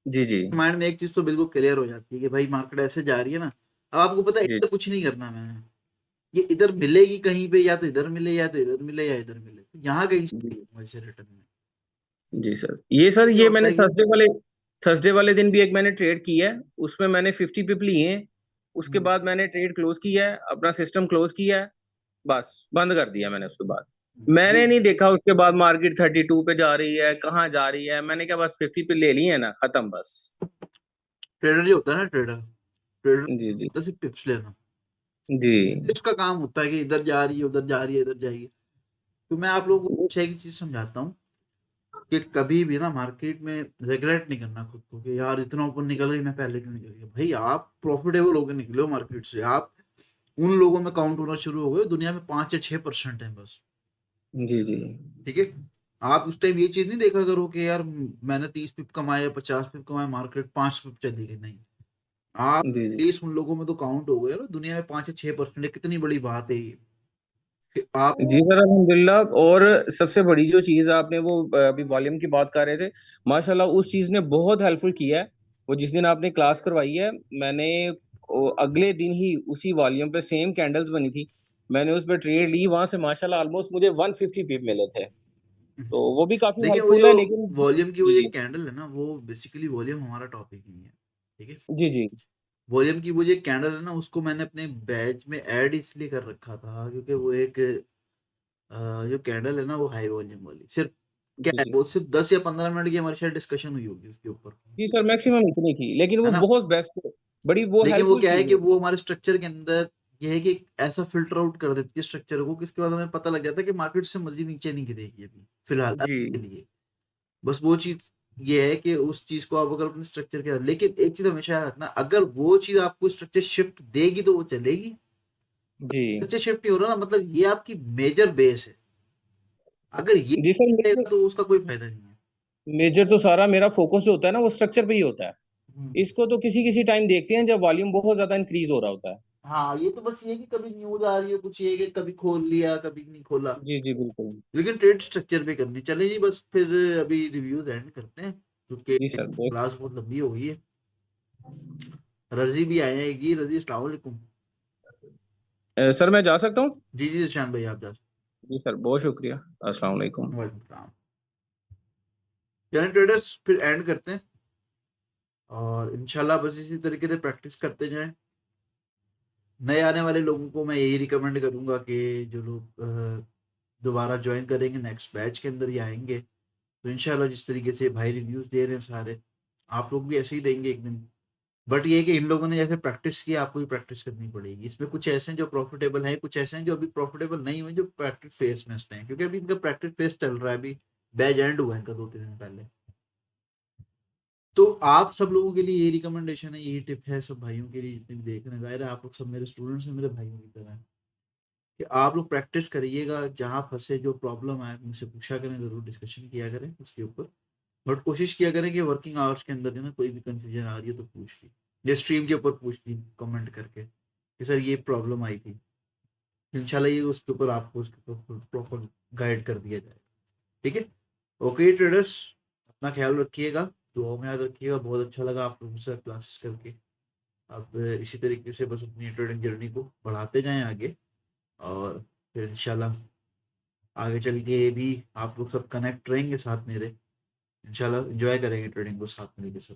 जी जी माइंड में एक चीज तो बिल्कुल क्लियर हो जाती है कि भाई मार्केट ऐसे जा रही है ना। अब आपको पता है जी इधर कुछ नहीं करना मैंने, ये इधर मिलेगी कहीं पे, या तो इधर मिले या तो इधर मिले या इधर मिले, तो यहाँ कहीं से जी वैसे रिटर्न में जी सर, ये सर इससे क्या ये होता मैंने है कि थर्सडे वाले दिन भी एक मैंने ट्रेड की है, उसमें मैंने 50 पिप लिए हैं। उसके हम्म, बाद मैंने ट्रेड क्लोज किया है, अपना सिस्टम क्लोज किया है, बस बंद कर दिया मैंने उसके बाद। ये मैंने नहीं देखा उसके बाद मार्केट 32 पे जा रही है, कहाँ जा रही है, मैंने क्या बस 50 पे ले ली है ना, खत्म बस। ट्रेडर जो होता है ना, ट्रेडर ट्रेडर जी जी तो सिर्फ पिप्स लेना, जी इसका काम होता है कि इधर जा रही है उधर जा रही है इधर जाएगी। तो मैं आप लोगों को एक चीज समझाता हूँ कि कभी भी ना मार्केट में रिग्रेट नहीं करना खुद को कि यार इतना ऊपर निकल गई, मैं पहले क्यों निकल गया। भाई आप प्रॉफिटेबल होकर निकले हो मार्केट से, आप उन लोगों में काउंट होना शुरू हो गए दुनिया में 5 या 6% है बस। जी जी ठीक है, आप उस टाइम ये चीज नहीं देखा करो कि यार मैंने 30 पिप कमाए या 50 पिप कमाए, मार्केट 5 पिप चली गई, नहीं। आप जी जी प्लीज उन लोगों में तो काउंट हो गए ना, दुनिया में 5 या 6% है, कितनी बड़ी बात है ये कि आप जी सर अल्हम्दुलिल्लाह। और सबसे बड़ी जो चीज़ आपने वो अभी वॉल्यूम की बात कर रहे थे, माशाल्लाह उस चीज़ ने बहुत हेल्पफुल किया है। वो जिस दिन आपने क्लास करवाई है, मैंने अगले दिन ही उसी वॉल्यूम पे सेम कैंडल्स बनी थी, मैंने उस पे ट्रेड ली, वहां से माशाल्लाह ऑलमोस्ट मुझे 150 पिप मिले थे, तो वो भी काफी देखिए वो हेल्पफुल जो है। लेकिन वॉल्यूम की वो जी जो जी कैंडल है ना, वो बेसिकली वॉल्यूम हमारा टॉपिक ही नहीं है। ठीक है, जी जी वॉल्यूम की वो जो कैंडल है ना, उसको मैंने अपने बैच में ऐड इसलिए कर रखा था क्योंकि वो एक जो कैंडल है ना, वो हाई वॉल्यूम वाली, सिर्फ क्या जी है, जी वो सिर्फ 10 या 15 मिनट की हमारी शायद डिस्कशन हुई होगी उसके ऊपर, जी सर, मैक्सिमम इतनी थी, लेकिन है वो ना। बहुत बेस्ट, बड़ी वो लेकिन वो हेल्पफुल क्या है चीज कि है। वो हमारे स्ट्रक्चर के अंदर ये है कि ऐसा फिल्टर आउट कर देती है स्ट्रक्चर को कि इसके बाद हमें पता लग जाता है कि मार्केट से मजीद नीचे नहीं गिरेगी अभी फिलहाल जी अभी के लिए। बस वो चीज ये है कि उस चीज को आप अगर अपने स्ट्रक्चर के, लेकिन एक चीज हमेशा याद रखना, अगर वो चीज आपको स्ट्रक्चर शिफ्ट देगी तो वो चलेगी। जी स्ट्रक्चर शिफ्ट नहीं हो रहा ना, मतलब ये आपकी मेजर बेस है, अगर ये जी सर, चलेगा तो उसका कोई फायदा नहीं है। मेजर तो सारा मेरा फोकस जो होता है ना वो स्ट्रक्चर पे ही होता है। हम्म। इसको तो किसी किसी टाइम देखते हैं जब वॉल्यूम बहुत ज्यादा इंक्रीज हो रहा होता है। हाँ, ये तो बस ये कि कभी न्यूज आ रही है कुछ, ये कि कभी खोल लिया कभी नहीं खोला, जी जी बिल्कुल। लेकिन ट्रेड स्ट्रक्चर पे करनी चले जी। बस फिर अभी रिव्यूज एंड करते हैं क्योंकि जी सर बहुत क्लास बहुत लंबी हो गई है। रजी भी आएगी, रजी अस्सलाम वालेकुम। सर मैं जा सकता हूँ? जी जी शान भाई आप जा सकते जी सर बहुत शुक्रिया। अस्सलाम वालेकुम। हैं। वालेकुम सलाम। चलें ट्रेडर्स, फिर एंड करते हैं और इंशाल्लाह बस इसी तरीके से प्रैक्टिस करते जाएं। नए आने वाले लोगों को मैं यही रिकमेंड करूंगा कि जो लोग दोबारा ज्वाइन करेंगे नेक्स्ट बैच के अंदर ही आएंगे, तो इंशाल्लाह जिस तरीके से भाई रिव्यूज दे रहे हैं सारे, आप लोग भी ऐसे ही देंगे एक दिन। बट ये है कि इन लोगों ने जैसे प्रैक्टिस की, आपको भी प्रैक्टिस करनी पड़ेगी। इसमें कुछ ऐसे हैं जो प्रॉफिटेबल हैं, कुछ ऐसे हैं जो अभी प्रॉफिटेबल नहीं हुए, जो प्रैक्टिस फेस में हैं, क्योंकि अभी इनका प्रैक्टिस फेस चल रहा है, अभी बैच एंड हुआ है इनका 2-3 दिन पहले। तो आप सब लोगों के लिए ये रिकमेंडेशन है, यही टिप है सब भाइयों के लिए जितने भी देख रहे हैं, जाहिर है आप लोग सब मेरे स्टूडेंट्स हैं, मेरे भाइयों की तरह हैं, कि आप लोग प्रैक्टिस करिएगा, जहाँ फंसे जो प्रॉब्लम आए मुझसे पूछा करें, जरूर डिस्कशन किया करें उसके ऊपर। बट कोशिश किया करें कि वर्किंग आवर्स के अंदर जो ना कोई भी कंफ्यूजन आ रही है तो पूछ ली, या स्ट्रीम के ऊपर पूछ ली कमेंट करके कि सर ये प्रॉब्लम आई थी, इंशाल्लाह ये उसके ऊपर आपको उसके ऊपर प्रॉपर गाइड कर दिया जाए। ठीक है, ओके ट्रेडर्स, अपना ख्याल रखिएगा, दुआओं में याद रखिएगा। बहुत अच्छा लगा आप लोगों से क्लासेस करके। अब इसी तरीके से बस अपनी ट्रेडिंग जर्नी को बढ़ाते जाएं आगे, और फिर इंशाल्लाह आगे चल के भी आप लोग सब कनेक्ट रहेंगे साथ मेरे, इंशाल्लाह एंजॉय करेंगे ट्रेडिंग को साथ में लेके सब।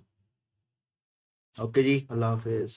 ओके जी, अल्लाह हाफिज।